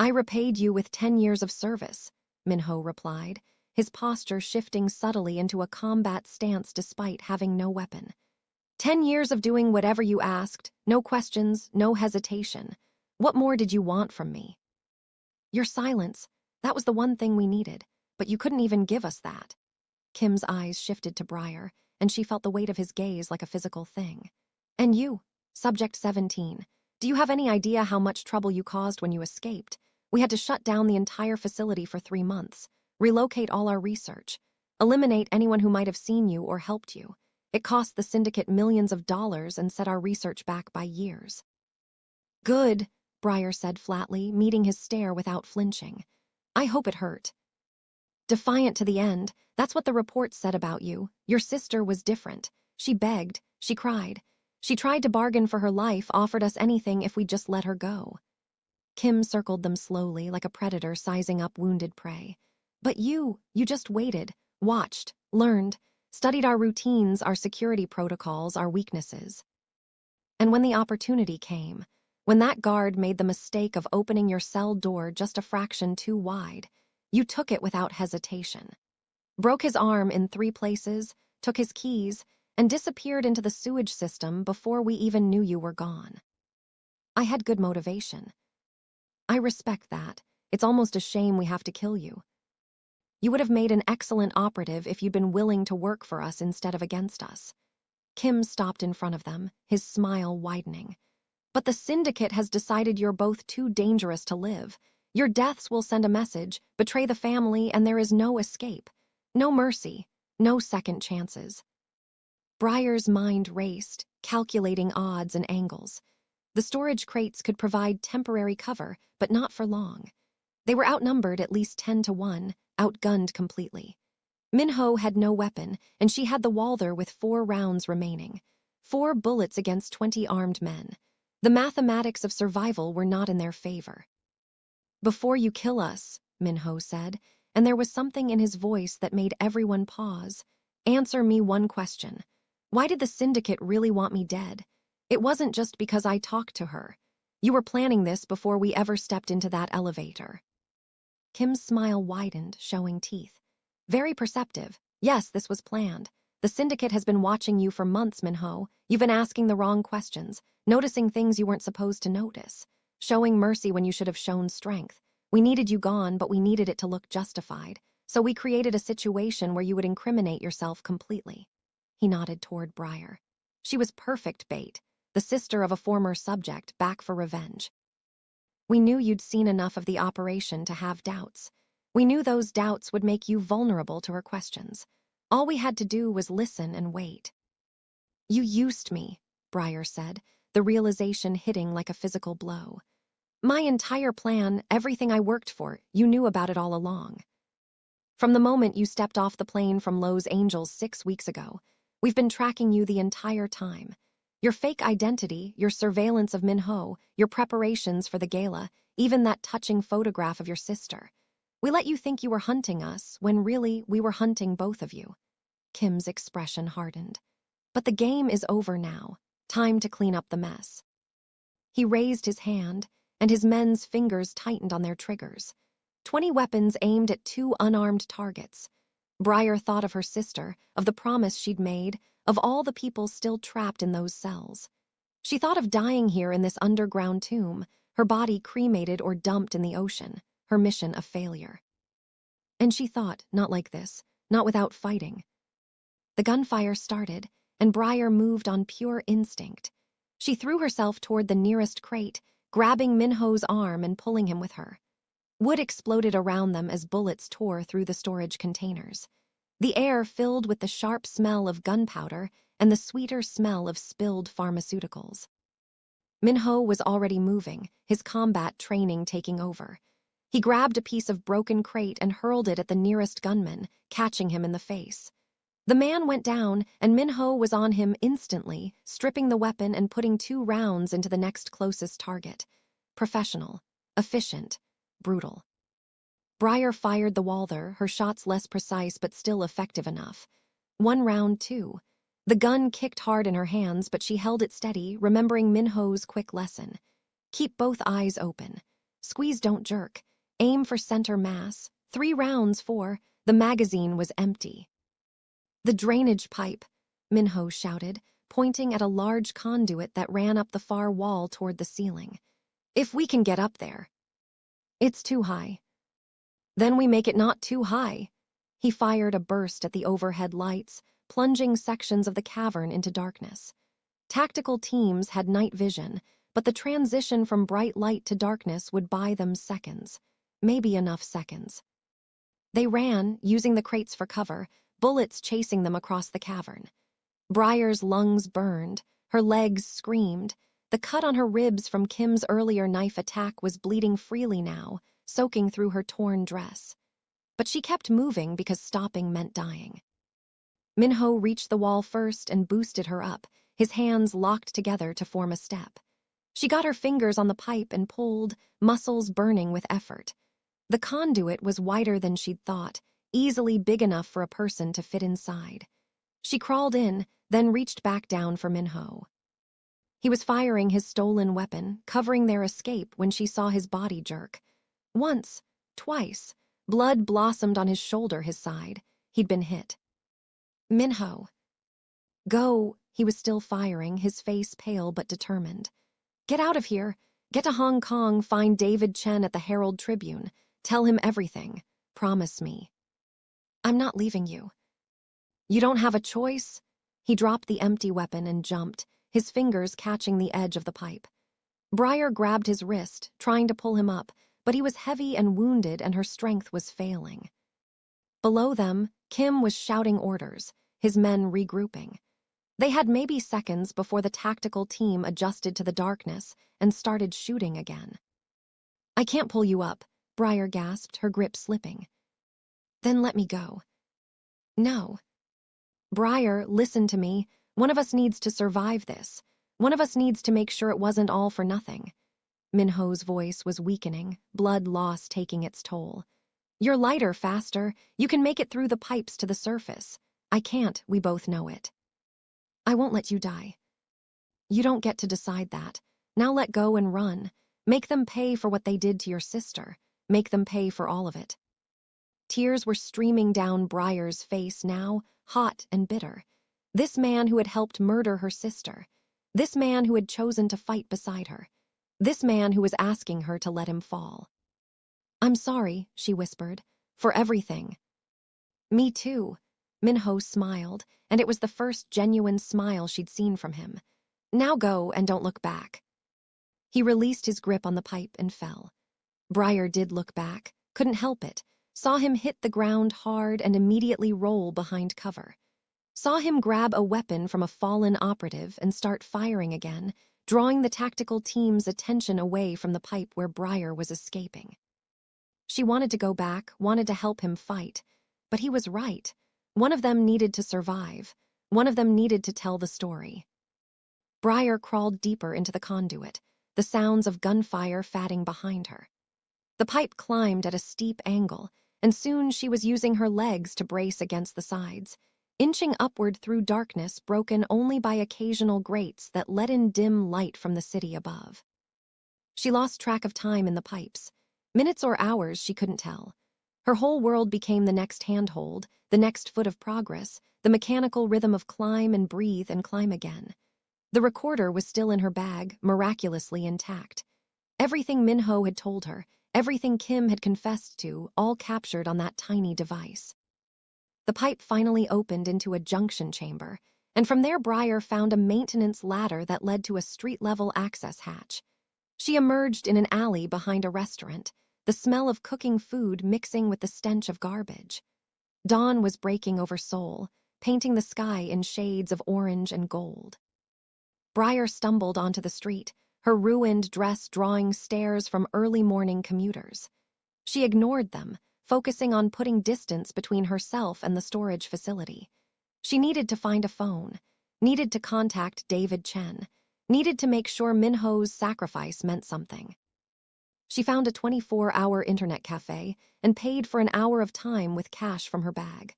I repaid you with 10 years of service, Minho replied, his posture shifting subtly into a combat stance despite having no weapon. 10 years of doing whatever you asked, no questions, no hesitation. What more did you want from me? Your silence, that was the one thing we needed, but you couldn't even give us that. Kim's eyes shifted to Briar, and she felt the weight of his gaze like a physical thing. And you, Subject 17, do you have any idea how much trouble you caused when you escaped? We had to shut down the entire facility for 3 months, relocate all our research, eliminate anyone who might have seen you or helped you. It cost the syndicate millions of dollars and set our research back by years. Good, Briar said flatly, meeting his stare without flinching. I hope it hurt. Defiant to the end, that's what the reports said about you. Your sister was different. She begged, she cried. She tried to bargain for her life, offered us anything if we'd just let her go. Kim circled them slowly, like a predator sizing up wounded prey. But you just waited, watched, learned, studied our routines, our security protocols, our weaknesses. And when the opportunity came, when that guard made the mistake of opening your cell door just a fraction too wide, you took it without hesitation. Broke his arm in 3 places, took his keys, and disappeared into the sewage system before we even knew you were gone. I had good motivation. I respect that. It's almost a shame we have to kill you. You would have made an excellent operative if you'd been willing to work for us instead of against us. Kim stopped in front of them, his smile widening. But the syndicate has decided you're both too dangerous to live. Your deaths will send a message, betray the family, and there is no escape. No mercy, no second chances. Briar's mind raced, calculating odds and angles. The storage crates could provide temporary cover, but not for long. They were outnumbered at least 10 to 1, outgunned completely. Minho had no weapon, and she had the Walther with 4 rounds remaining. 4 bullets against 20 armed men. The mathematics of survival were not in their favor. Before you kill us, Minho said, and there was something in his voice that made everyone pause. Answer me one question. Why did the syndicate really want me dead? It wasn't just because I talked to her. You were planning this before we ever stepped into that elevator. Kim's smile widened, showing teeth. Very perceptive. Yes, this was planned. The syndicate has been watching you for months, Minho. You've been asking the wrong questions, noticing things you weren't supposed to notice, showing mercy when you should have shown strength. We needed you gone, but we needed it to look justified. So we created a situation where you would incriminate yourself completely. He nodded toward Briar. She was perfect bait, the sister of a former subject, back for revenge. We knew you'd seen enough of the operation to have doubts. We knew those doubts would make you vulnerable to her questions. All we had to do was listen and wait. You used me, Briar said, the realization hitting like a physical blow. My entire plan, everything I worked for, you knew about it all along. From the moment you stepped off the plane from Los Angeles 6 weeks ago, we've been tracking you the entire time. Your fake identity, your surveillance of Minho, your preparations for the gala, even that touching photograph of your sister. We let you think you were hunting us, when really we were hunting both of you. Kim's expression hardened. But the game is over now. Time to clean up the mess. He raised his hand, and his men's fingers tightened on their triggers. 20 weapons aimed at 2 unarmed targets. Briar thought of her sister, of the promise she'd made, of all the people still trapped in those cells. She thought of dying here in this underground tomb, her body cremated or dumped in the ocean, her mission a failure. And she thought, not like this, not without fighting. The gunfire started, and Briar moved on pure instinct. She threw herself toward the nearest crate, grabbing Minho's arm and pulling him with her. Wood exploded around them as bullets tore through the storage containers. The air filled with the sharp smell of gunpowder and the sweeter smell of spilled pharmaceuticals. Minho was already moving, his combat training taking over. He grabbed a piece of broken crate and hurled it at the nearest gunman, catching him in the face. The man went down, and Minho was on him instantly, stripping the weapon and putting 2 rounds into the next closest target. Professional, efficient, brutal. Briar fired the Walther, her shots less precise but still effective enough. 1 round, too. The gun kicked hard in her hands, but she held it steady, remembering Minho's quick lesson. Keep both eyes open. Squeeze, don't jerk. Aim for center mass. 3 rounds, 4. The magazine was empty. The drainage pipe, Minho shouted, pointing at a large conduit that ran up the far wall toward the ceiling. If we can get up there. It's too high. Then we make it not too high. He fired a burst at the overhead lights, plunging sections of the cavern into darkness. Tactical teams had night vision, but the transition from bright light to darkness would buy them seconds. Maybe enough seconds. They ran, using the crates for cover, bullets chasing them across the cavern. Briar's lungs burned, her legs screamed. The cut on her ribs from Kim's earlier knife attack was bleeding freely now, soaking through her torn dress. But she kept moving because stopping meant dying. Minho reached the wall first and boosted her up, his hands locked together to form a step. She got her fingers on the pipe and pulled, muscles burning with effort. The conduit was wider than she'd thought, easily big enough for a person to fit inside. She crawled in, then reached back down for Minho. He was firing his stolen weapon, covering their escape when she saw his body jerk. Once, twice, blood blossomed on his shoulder, his side. He'd been hit. Minho. Go, he was still firing, his face pale but determined. Get out of here. Get to Hong Kong, find David Chen at the Herald Tribune. Tell him everything. Promise me. I'm not leaving you. You don't have a choice? He dropped the empty weapon and jumped, his fingers catching the edge of the pipe. Briar grabbed his wrist, trying to pull him up, but he was heavy and wounded and her strength was failing. Below them, Kim was shouting orders, his men regrouping. They had maybe seconds before the tactical team adjusted to the darkness and started shooting again. I can't pull you up, Briar gasped, her grip slipping. Then let me go. No. Briar, listen to me. One of us needs to survive this. One of us needs to make sure it wasn't all for nothing. Minho's voice was weakening, blood loss taking its toll. You're lighter, faster. You can make it through the pipes to the surface. I can't, we both know it. I won't let you die. You don't get to decide that. Now let go and run. Make them pay for what they did to your sister. Make them pay for all of it. Tears were streaming down Briar's face now, hot and bitter. This man who had helped murder her sister. This man who had chosen to fight beside her. This man who was asking her to let him fall. I'm sorry, she whispered, for everything. Me too. Minho smiled, and it was the first genuine smile she'd seen from him. Now go and don't look back. He released his grip on the pipe and fell. Briar did look back, couldn't help it. Saw him hit the ground hard and immediately roll behind cover. Saw him grab a weapon from a fallen operative and start firing again, drawing the tactical team's attention away from the pipe where Briar was escaping. She wanted to go back, wanted to help him fight, but he was right. One of them needed to survive. One of them needed to tell the story. Briar crawled deeper into the conduit, the sounds of gunfire fatting behind her. The pipe climbed at a steep angle, and soon she was using her legs to brace against the sides, inching upward through darkness broken only by occasional grates that let in dim light from the city above. She lost track of time in the pipes. Minutes or hours, she couldn't tell. Her whole world became the next handhold, the next foot of progress, the mechanical rhythm of climb and breathe and climb again. The recorder was still in her bag, miraculously intact. Everything Minho had told her, everything Kim had confessed to, all captured on that tiny device. The pipe finally opened into a junction chamber, and from there Briar found a maintenance ladder that led to a street-level access hatch. She emerged in an alley behind a restaurant, the smell of cooking food mixing with the stench of garbage. Dawn was breaking over Seoul, painting the sky in shades of orange and gold. Briar stumbled onto the street, her ruined dress drawing stares from early morning commuters. She ignored them, focusing on putting distance between herself and the storage facility. She needed to find a phone, needed to contact David Chen, needed to make sure Minho's sacrifice meant something. She found a 24-hour internet cafe and paid for an hour of time with cash from her bag.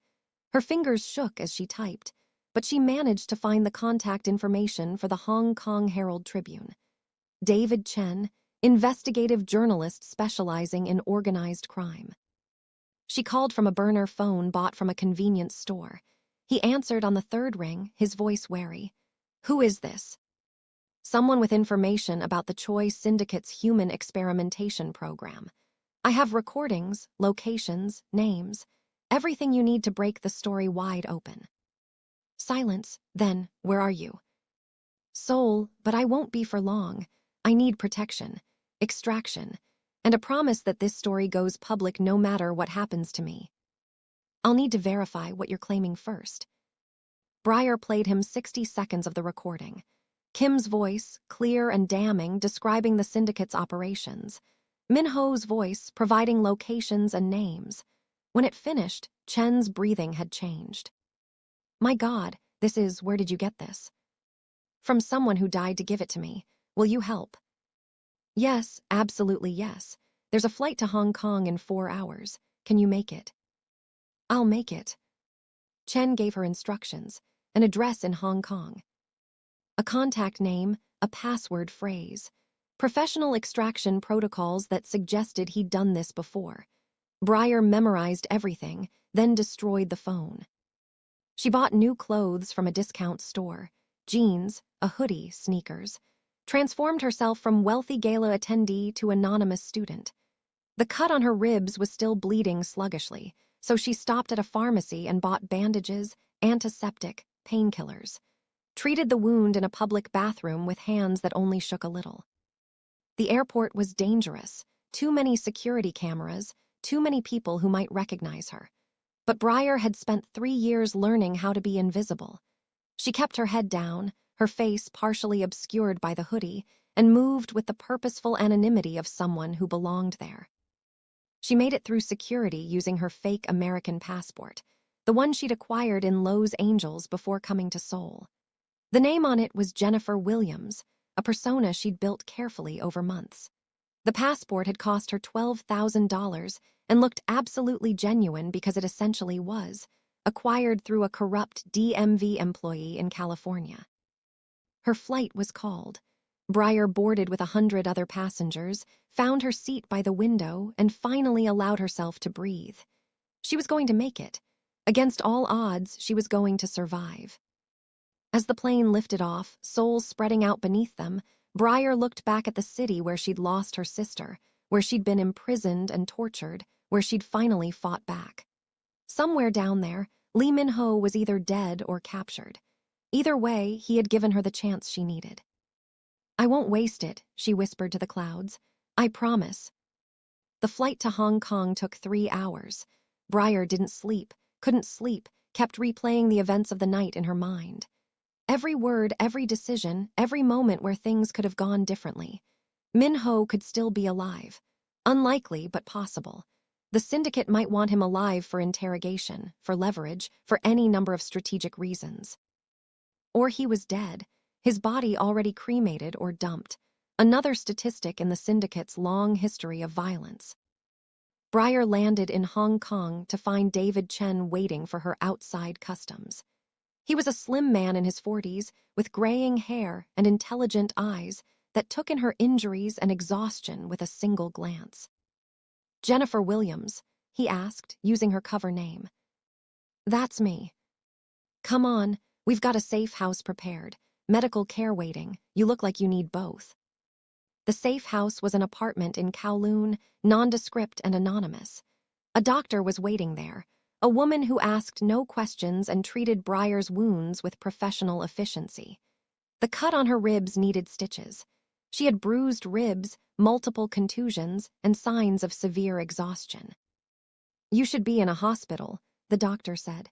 Her fingers shook as she typed, but she managed to find the contact information for the Hong Kong Herald Tribune. David Chen, investigative journalist specializing in organized crime. She called from a burner phone bought from a convenience store. He answered on the third ring, his voice wary. "Who is this?" "Someone with information about the Choi Syndicate's human experimentation program. I have recordings, locations, names, everything you need to break the story wide open." Silence. Then, "Where are you?" "Seoul, but I won't be for long. I need protection, extraction, and a promise that this story goes public no matter what happens to me." "I'll need to verify what you're claiming first." Briar played him 60 seconds of the recording. Kim's voice, clear and damning, describing the syndicate's operations. Minho's voice, providing locations and names. When it finished, Chen's breathing had changed. "My God, this is, where did you get this?" "From someone who died to give it to me. Will you help?" "Yes, absolutely yes. There's a flight to Hong Kong in 4 hours. Can you make it?" "I'll make it." Chen gave her instructions, an address in Hong Kong. A contact name, a password phrase. Professional extraction protocols that suggested he'd done this before. Briar memorized everything, then destroyed the phone. She bought new clothes from a discount store. Jeans, a hoodie, sneakers. Transformed herself from wealthy gala attendee to anonymous student. The cut on her ribs was still bleeding sluggishly, so she stopped at a pharmacy and bought bandages, antiseptic, painkillers. Treated the wound in a public bathroom with hands that only shook a little. The airport was dangerous. Too many security cameras, too many people who might recognize her. But Briar had spent 3 years learning how to be invisible. She kept her head down, her face partially obscured by the hoodie, and moved with the purposeful anonymity of someone who belonged there. She made it through security using her fake American passport, the one she'd acquired in Los Angeles before coming to Seoul. The name on it was Jennifer Williams, a persona she'd built carefully over months. The passport had cost her $12,000 and looked absolutely genuine because it essentially was, acquired through a corrupt DMV employee in California. Her flight was called. Briar boarded with 100 other passengers, found her seat by the window, and finally allowed herself to breathe. She was going to make it. Against all odds, she was going to survive. As the plane lifted off, souls spreading out beneath them, Briar looked back at the city where she'd lost her sister, where she'd been imprisoned and tortured, where she'd finally fought back. Somewhere down there, Lee Min-ho was either dead or captured. Either way, he had given her the chance she needed. "I won't waste it," she whispered to the clouds. "I promise." The flight to Hong Kong took 3 hours. Briar didn't sleep, couldn't sleep, kept replaying the events of the night in her mind. Every word, every decision, every moment where things could have gone differently. Min-ho could still be alive. Unlikely, but possible. The syndicate might want him alive for interrogation, for leverage, for any number of strategic reasons. Or he was dead, his body already cremated or dumped. Another statistic in the syndicate's long history of violence. Briar landed in Hong Kong to find David Chen waiting for her outside customs. He was a slim man in his 40s, with graying hair and intelligent eyes that took in her injuries and exhaustion with a single glance. "Jennifer Williams," he asked, using her cover name. "That's me." "Come on, we've got a safe house prepared. Medical care waiting. You look like you need both." The safe house was an apartment in Kowloon, nondescript and anonymous. A doctor was waiting there, a woman who asked no questions and treated Briar's wounds with professional efficiency. The cut on her ribs needed stitches. She had bruised ribs, multiple contusions, and signs of severe exhaustion. "You should be in a hospital," the doctor said.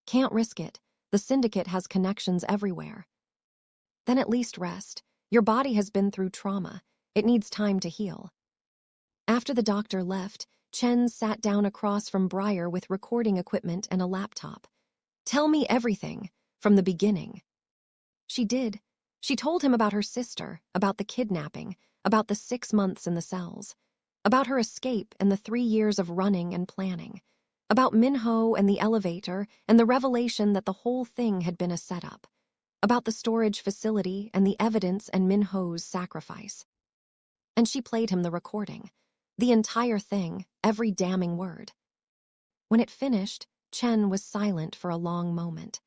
"Can't risk it. The syndicate has connections everywhere." "Then at least rest. Your body has been through trauma. It needs time to heal." After the doctor left, Chen sat down across from Briar with recording equipment and a laptop. "Tell me everything, from the beginning." She did. She told him about her sister, about the kidnapping, about the 6 months in the cells, about her escape and the 3 years of running and planning, about Minho and the elevator and the revelation that the whole thing had been a setup, about the storage facility and the evidence and Minho's sacrifice. And she played him the recording, the entire thing, every damning word. When it finished, Chen was silent for a long moment.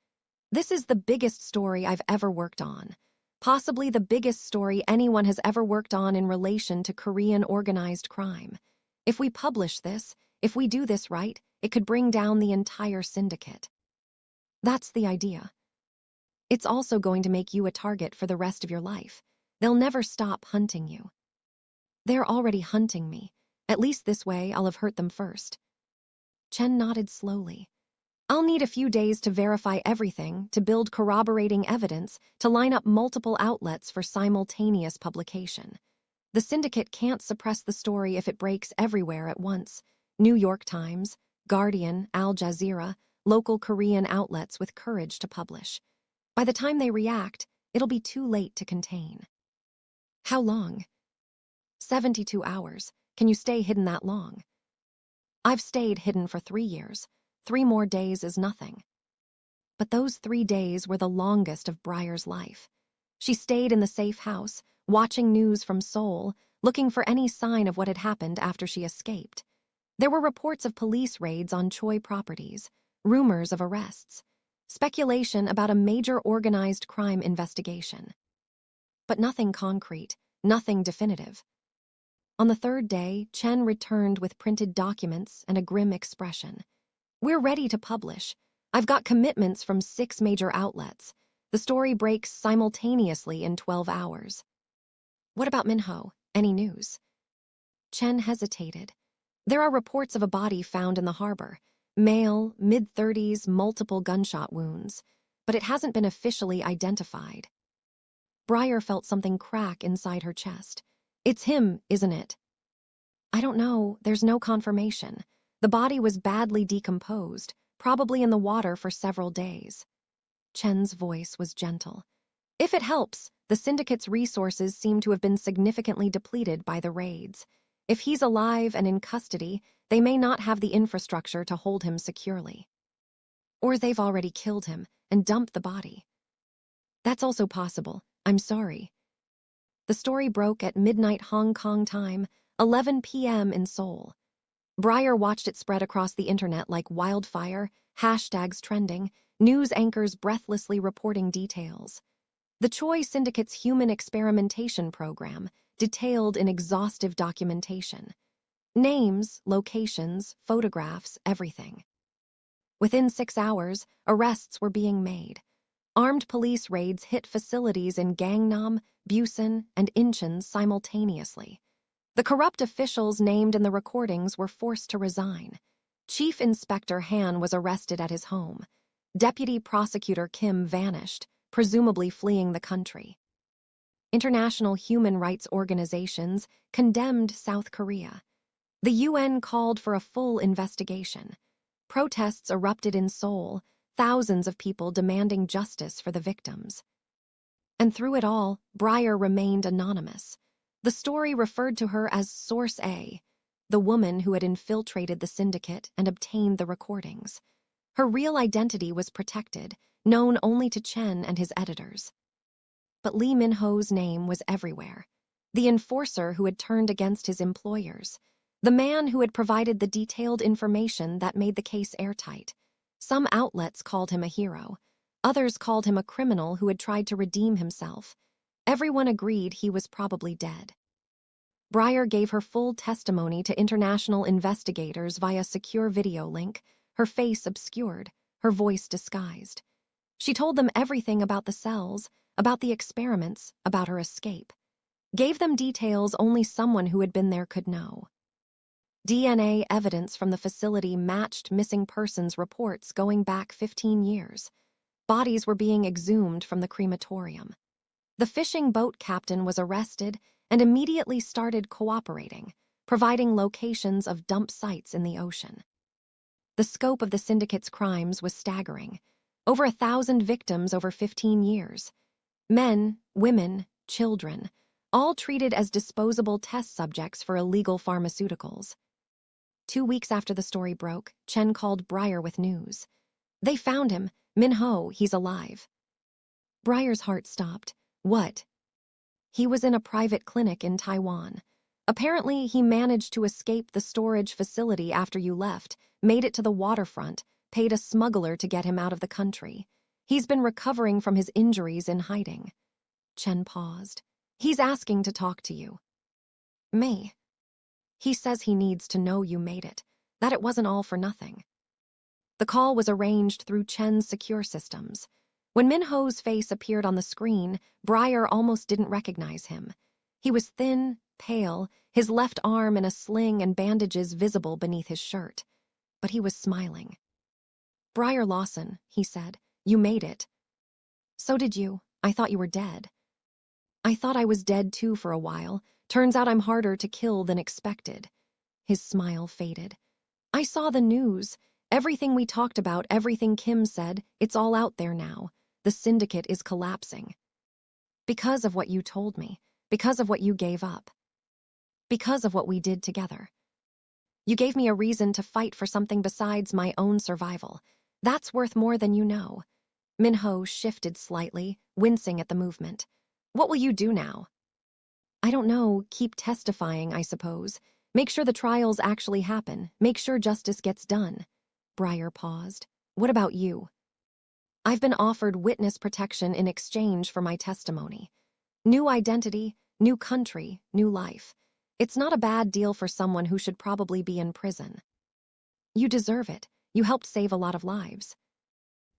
"This is the biggest story I've ever worked on. Possibly the biggest story anyone has ever worked on in relation to Korean organized crime. If we publish this, if we do this right, it could bring down the entire syndicate. That's the idea. It's also going to make you a target for the rest of your life. They'll never stop hunting you." "They're already hunting me. At least this way I'll have hurt them first." Chen nodded slowly. "I'll need a few days to verify everything, to build corroborating evidence, to line up multiple outlets for simultaneous publication. The syndicate can't suppress the story if it breaks everywhere at once. New York Times, Guardian, Al Jazeera, local Korean outlets with courage to publish. By the time they react, it'll be too late to contain." "How long?" 72 hours. Can you stay hidden that long?" "I've stayed hidden for 3 years. 3 more days is nothing." But those 3 days were the longest of Briar's life. She stayed in the safe house, watching news from Seoul, looking for any sign of what had happened after she escaped. There were reports of police raids on Choi properties, rumors of arrests, speculation about a major organized crime investigation. But nothing concrete, nothing definitive. On the 3rd day, Chen returned with printed documents and a grim expression. "We're ready to publish. I've got commitments from 6 major outlets. The story breaks simultaneously in 12 hours. "What about Minho? Any news?" Chen hesitated. "There are reports of a body found in the harbor. Male, mid-30s, multiple gunshot wounds. But it hasn't been officially identified." Briar felt something crack inside her chest. "It's him, isn't it?" "I don't know. There's no confirmation. The body was badly decomposed, probably in the water for several days." Chen's voice was gentle. "If it helps, the syndicate's resources seem to have been significantly depleted by the raids. If he's alive and in custody, they may not have the infrastructure to hold him securely. Or they've already killed him and dumped the body." "That's also possible. I'm sorry." The story broke at midnight Hong Kong time, 11 p.m. in Seoul. Briar watched it spread across the internet like wildfire, hashtags trending, news anchors breathlessly reporting details. The Choi Syndicate's human experimentation program, detailed in exhaustive documentation. Names, locations, photographs, everything. Within 6 hours, arrests were being made. Armed police raids hit facilities in Gangnam, Busan, and Incheon simultaneously. The corrupt officials named in the recordings were forced to resign. Chief Inspector Han was arrested at his home. Deputy Prosecutor Kim vanished, presumably fleeing the country. International human rights organizations condemned South Korea. The UN called for a full investigation. Protests erupted in Seoul, thousands of people demanding justice for the victims. And through it all, Briar remained anonymous. The story referred to her as Source A, the woman who had infiltrated the syndicate and obtained the recordings. Her real identity was protected, known only to Chen and his editors. but Lee Min-ho's name was everywhere. The enforcer who had turned against his employers. The man who had provided the detailed information that made the case airtight. Some outlets called him a hero. Others called him a criminal who had tried to redeem himself. Everyone agreed he was probably dead. Briar gave her full testimony to international investigators via secure video link, her face obscured, her voice disguised. She told them everything about the cells, about the experiments, about her escape. Gave them details only someone who had been there could know. DNA evidence from the facility matched missing persons reports going back 15 years. Bodies were being exhumed from the crematorium. The fishing boat captain was arrested and immediately started cooperating, providing locations of dump sites in the ocean. The scope of the syndicate's crimes was staggering. Over 1,000 victims over 15 years. Men, women, children, all treated as disposable test subjects for illegal pharmaceuticals. 2 weeks after the story broke, Chen called Briar with news. They found him. Min-ho, he's alive. Briar's heart stopped. What? He was in a private clinic in Taiwan. Apparently, he managed to escape the storage facility after you left, made it to the waterfront, paid a smuggler to get him out of the country. He's been recovering from his injuries in hiding. Chen paused. He's asking to talk to you. Me? He says he needs to know you made it, that it wasn't all for nothing. The call was arranged through Chen's secure systems. When Min-ho's face appeared on the screen, Briar almost didn't recognize him. He was thin, pale, his left arm in a sling and bandages visible beneath his shirt. But he was smiling. Briar Lawson, he said, you made it. So did you. I thought you were dead. I thought I was dead too for a while. Turns out I'm harder to kill than expected. His smile faded. I saw the news. Everything we talked about, everything Kim said, it's all out there now. The syndicate is collapsing. Because of what you told me. Because of what you gave up. Because of what we did together. You gave me a reason to fight for something besides my own survival. That's worth more than you know. Min-ho shifted slightly, wincing at the movement. What will you do now? I don't know. Keep testifying, I suppose. Make sure the trials actually happen. Make sure justice gets done. Briar paused. What about you? I've been offered witness protection in exchange for my testimony. New identity, new country, new life. It's not a bad deal for someone who should probably be in prison. You deserve it. You helped save a lot of lives.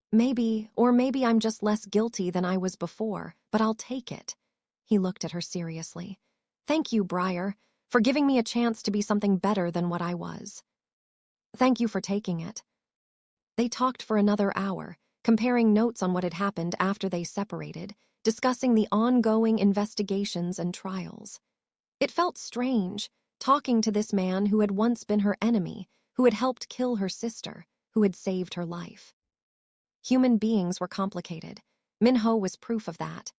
Maybe, or maybe I'm just less guilty than I was before, but I'll take it. He looked at her seriously. Thank you, Briar, for giving me a chance to be something better than what I was. Thank you for taking it. They talked for another hour, comparing notes on what had happened after they separated, discussing the ongoing investigations and trials. It felt strange, talking to this man who had once been her enemy, who had helped kill her sister, who had saved her life. Human beings were complicated. Min-ho was proof of that.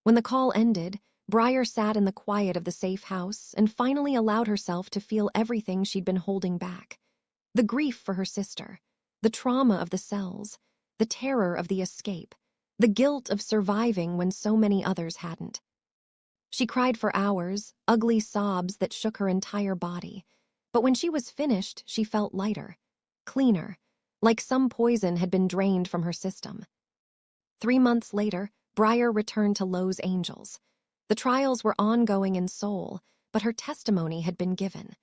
When the call ended, Briar sat in the quiet of the safe house and finally allowed herself to feel everything she'd been holding back. The grief for her sister, the trauma of the cells, the terror of the escape, the guilt of surviving when so many others hadn't. She cried for hours, ugly sobs that shook her entire body. But when she was finished, she felt lighter, cleaner, like some poison had been drained from her system. 3 months later, Briar returned to Lowe's Angels. The trials were ongoing in Seoul, but her testimony had been given.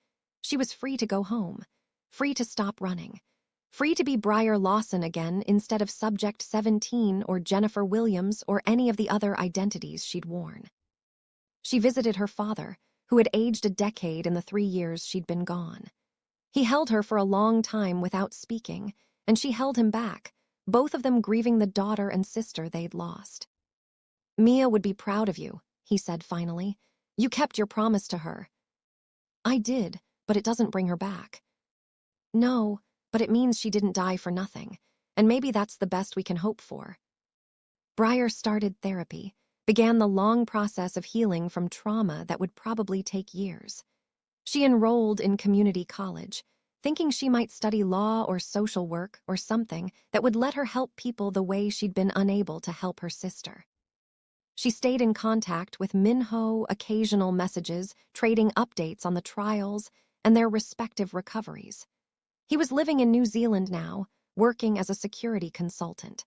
She was free to go home, free to stop running, free to be Briar Lawson again instead of Subject 17 or Jennifer Williams or any of the other identities she'd worn. She visited her father, who had aged a decade in the 3 years she'd been gone. He held her for a long time without speaking, and she held him back, both of them grieving the daughter and sister they'd lost. Mia would be proud of you, he said finally. You kept your promise to her. I did, but it doesn't bring her back. No, but it means she didn't die for nothing, and maybe that's the best we can hope for. Briar started therapy, began the long process of healing from trauma that would probably take years. She enrolled in community college, thinking she might study law or social work or something that would let her help people the way she'd been unable to help her sister. She stayed in contact with Minho, occasional messages, trading updates on the trials and their respective recoveries. He was living in New Zealand now, working as a security consultant,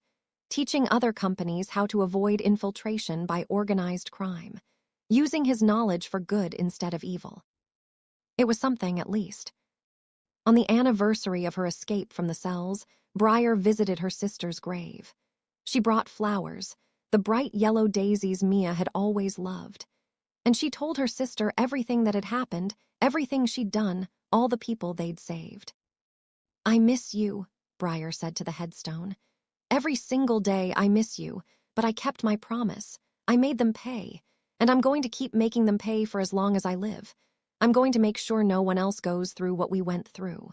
teaching other companies how to avoid infiltration by organized crime, using his knowledge for good instead of evil. It was something, at least. On the anniversary of her escape from the cells, Briar visited her sister's grave. She brought flowers, the bright yellow daisies Mia had always loved. And she told her sister everything that had happened, everything she'd done, all the people they'd saved. "I miss you," Briar said to the headstone. "Every single day I miss you, but I kept my promise. I made them pay, and I'm going to keep making them pay for as long as I live. I'm going to make sure no one else goes through what we went through."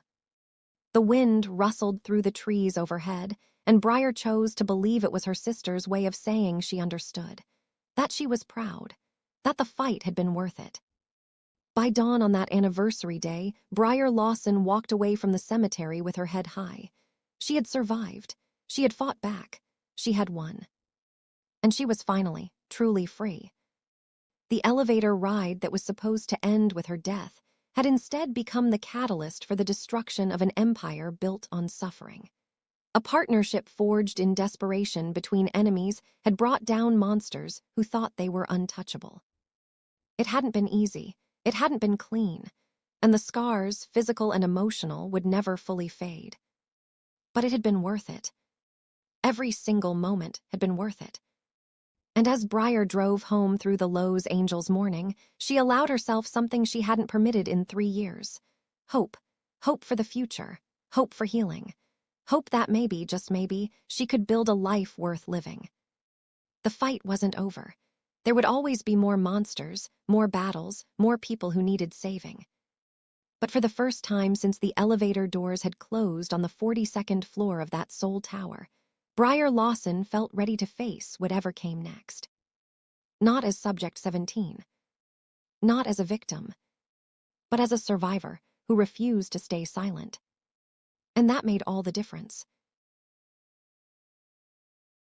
The wind rustled through the trees overhead, and Briar chose to believe it was her sister's way of saying she understood, that she was proud, that the fight had been worth it. By dawn on that anniversary day, Briar Lawson walked away from the cemetery with her head high. She had survived. She had fought back. She had won. And she was finally, truly free. The elevator ride that was supposed to end with her death had instead become the catalyst for the destruction of an empire built on suffering. A partnership forged in desperation between enemies had brought down monsters who thought they were untouchable. It hadn't been easy. It hadn't been clean. And the scars, physical and emotional, would never fully fade. But it had been worth it. Every single moment had been worth it. And as Briar drove home through the Lowe's Angels morning, she allowed herself something she hadn't permitted in 3 years. Hope. Hope for the future. Hope for healing. Hope that maybe, just maybe, she could build a life worth living. The fight wasn't over. There would always be more monsters, more battles, more people who needed saving. But for the first time since the elevator doors had closed on the 42nd floor of that Soul Tower, Briar Lawson felt ready to face whatever came next. Not as Subject 17. Not as a victim. But as a survivor who refused to stay silent. And that made all the difference.